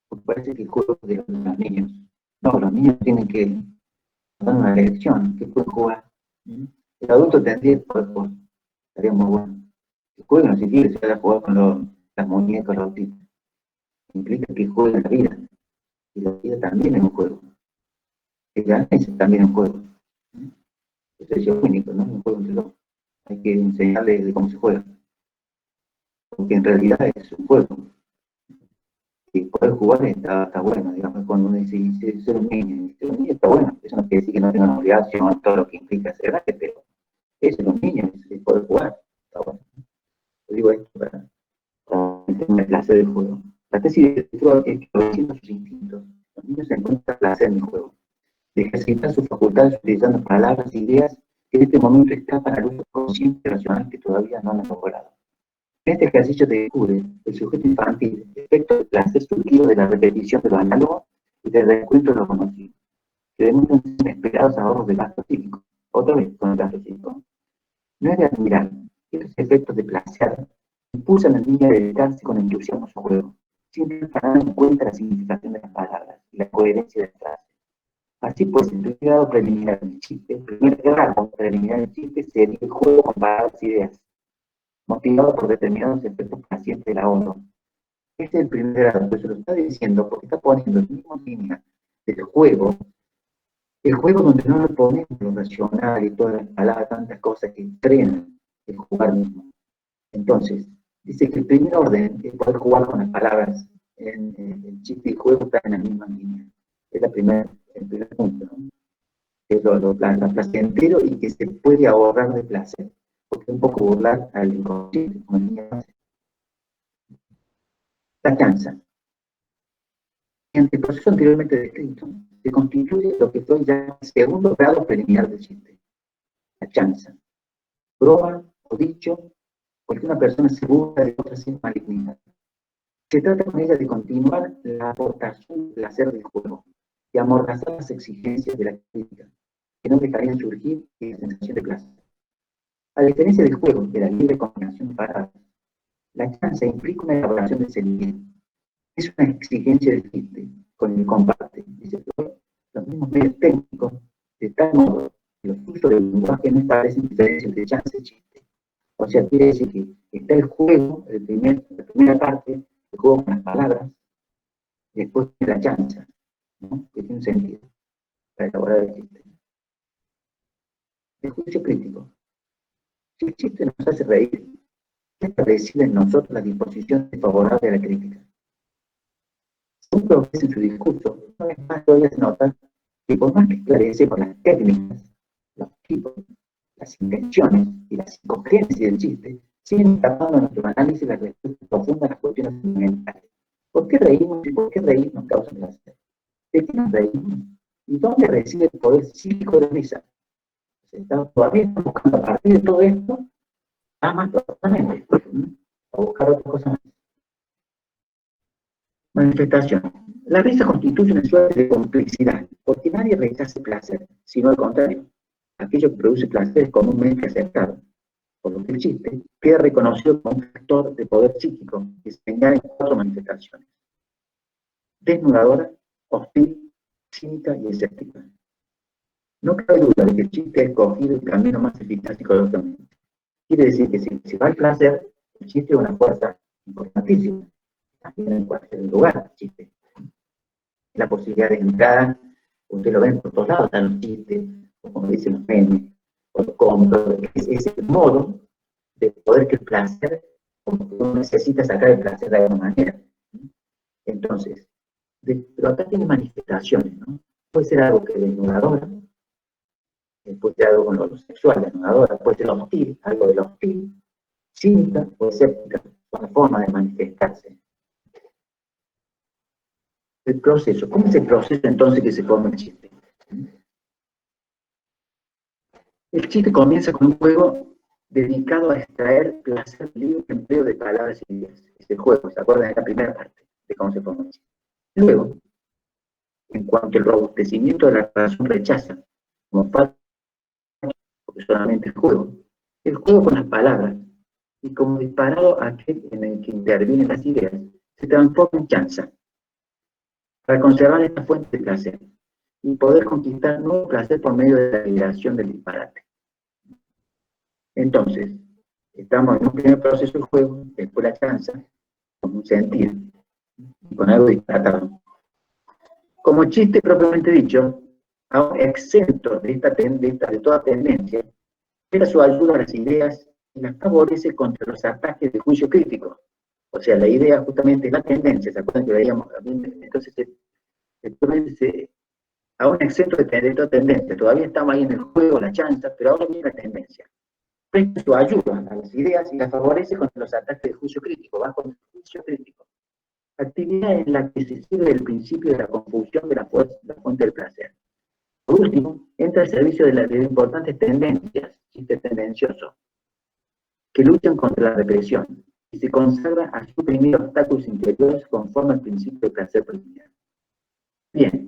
porque parece que el juego es de los niños, no, los niños tienen que dar una lección, que pueden jugar, el adulto tendría que poder jugar, estaría muy bueno. El juego no significa que se vaya a jugar con las muñecas, los autitos. Implica que juegue la vida. Y la vida también es un juego. El ganar también es un juego. Eso es lo único, ¿no? Un juego entre dos. Hay que enseñarle de cómo se juega. Porque en realidad es un juego. Y poder jugar está bueno, digamos, cuando uno dice ser un niño está bueno. Eso no quiere decir que no tenga una obligación, todo lo que implica ser grande, pero eso es un niño, es poder jugar. Está bueno. Yo digo esto para tener el placer del juego. La tesis de Freud es que obedeciendo sus instintos, los niños se encuentran placer en el juego, de ejercitar sus facultades utilizando palabras e ideas que en este momento escapan al uso consciente y racional que todavía no han logrado. En este ejercicio se descubre el sujeto infantil, efecto del placer surgido de la repetición de lo análogo y del reencuentro de lo conocido, que demuestran inesperados ahorros de gasto psíquico. Otra vez con el gasto psíquico. No es de admirar que estos efectos de placer impulsan a la niña a dedicarse con entusiasmo a su juego, sin tener en cuenta la significación de las palabras y la coherencia de la frase. Así pues, el primer grado preliminar del chiste, sería el juego con palabras e ideas, motivado por determinados efectos pacientes del ahorro. Este es el primer grado, pues se lo está diciendo porque está poniendo en la misma línea del juego, el juego donde no le ponemos lo racional y todas las palabras, tantas cosas que entrenan el jugar mismo. Entonces, dice que el primer orden es poder jugar con las palabras. El chiste y el juego están en la misma línea. Es el primer punto, ¿no? Es lo placentero y que se puede ahorrar de placer. Porque es un poco burlar al inconsciente, como el niño hace. La chanza. Ante el proceso anteriormente descrito, se constituye lo que Freud llama el segundo grado preliminar del chiste. La chanza. Broma o dicho porque una persona se burla de otra sin malignidad. Se trata con ella de continuar la aportación del placer del juego y amordazar las exigencias de la crítica, que no dejarían surgir en la sensación de placer. A diferencia del juego, de la libre combinación de palabras, la chanza implica una elaboración de sentimiento. Es una exigencia del chiste, con el comparte, dice Freud, los mismos medios técnicos, de tal modo que los usos del lenguaje no establecen diferencias entre chanza y chiste. O sea, quiere decir que está el juego, la primera parte, el juego con las palabras, y después la chanza, ¿no? Que tiene un sentido para elaborar el chiste. El juicio crítico. Si el chiste nos hace reír, es establecido en nosotros la disposición favorable a la crítica. Según progresa en su discurso, una vez más todavía se nota que por más que esclarecemos las técnicas, los tipos, las intenciones y las incoherencias del chiste, siguen escapando a nuestro análisis las respuestas profundas a las cuestiones fundamentales. ¿Por qué reímos y por qué reír nos causa placer? ¿De qué nos reímos? ¿Y dónde reside el poder psíquico de la risa? Todavía estamos buscando a partir de todo esto, más profundamente, a buscar otra cosa más. Manifestación. La risa constituye una suerte de complicidad, porque nadie rechaza el placer, sino al contrario. Aquello que produce placer es comúnmente aceptado, por lo que el chiste queda reconocido como un factor de poder psíquico que se señala en 4 manifestaciones: desnudadora, hostil, cínica y escéptica. No cabe duda de que el chiste ha escogido el camino más eficaz psicológicamente. Quiere decir que si se va al placer, el chiste es una fuerza importantísima. También en cualquier lugar, el chiste. La posibilidad de entrar, usted lo ven por todos lados, están los chistes, o como dicen los memes, o los cómicos, es el modo de poder que el placer, como que uno necesita sacar el placer de alguna manera. Entonces, pero acá tiene manifestaciones, ¿no? Puede ser algo que es desnudadora, puede ser algo con lo sexual, desnudadora, puede ser hostil, algo de lo hostil, cínica o escéptica, una forma de manifestarse. El proceso, ¿cómo es el proceso entonces que se forma el chiste? El chiste comienza con un juego dedicado a extraer placer libre empleo de palabras y ideas. Es el juego, ¿se acuerdan de la primera parte de cómo se forma el chiste? Luego, en cuanto al robustecimiento de la razón rechaza, como parte, porque solamente el juego con las palabras, y como disparado aquel en el que intervienen las ideas, se transforma en chanza, para conservar esta fuente de placer, y poder conquistar nuevo placer por medio de la liberación del disparate. Entonces, estamos en un primer proceso de juego, después la chanza, con un sentido, con algo disparatado. Como chiste propiamente dicho, aún exento de toda tendencia, pero su ayuda a las ideas y las favorece contra los ataques de juicio crítico. O sea, la idea justamente es la tendencia, ¿se acuerdan que veíamos? Entonces, aún exento de toda tendencia, todavía estamos ahí en el juego, la chanza, pero ahora viene la tendencia. Presta su ayuda a las ideas y las favorece contra los ataques de juicio crítico, bajo el juicio crítico. Actividad en la que se sirve del principio de la confusión de la fuente del placer. Por último, entra al servicio de importantes tendencias, chiste tendencioso, que luchan contra la represión y se consagra a suprimir obstáculos interiores conforme al principio del placer primero. Bien,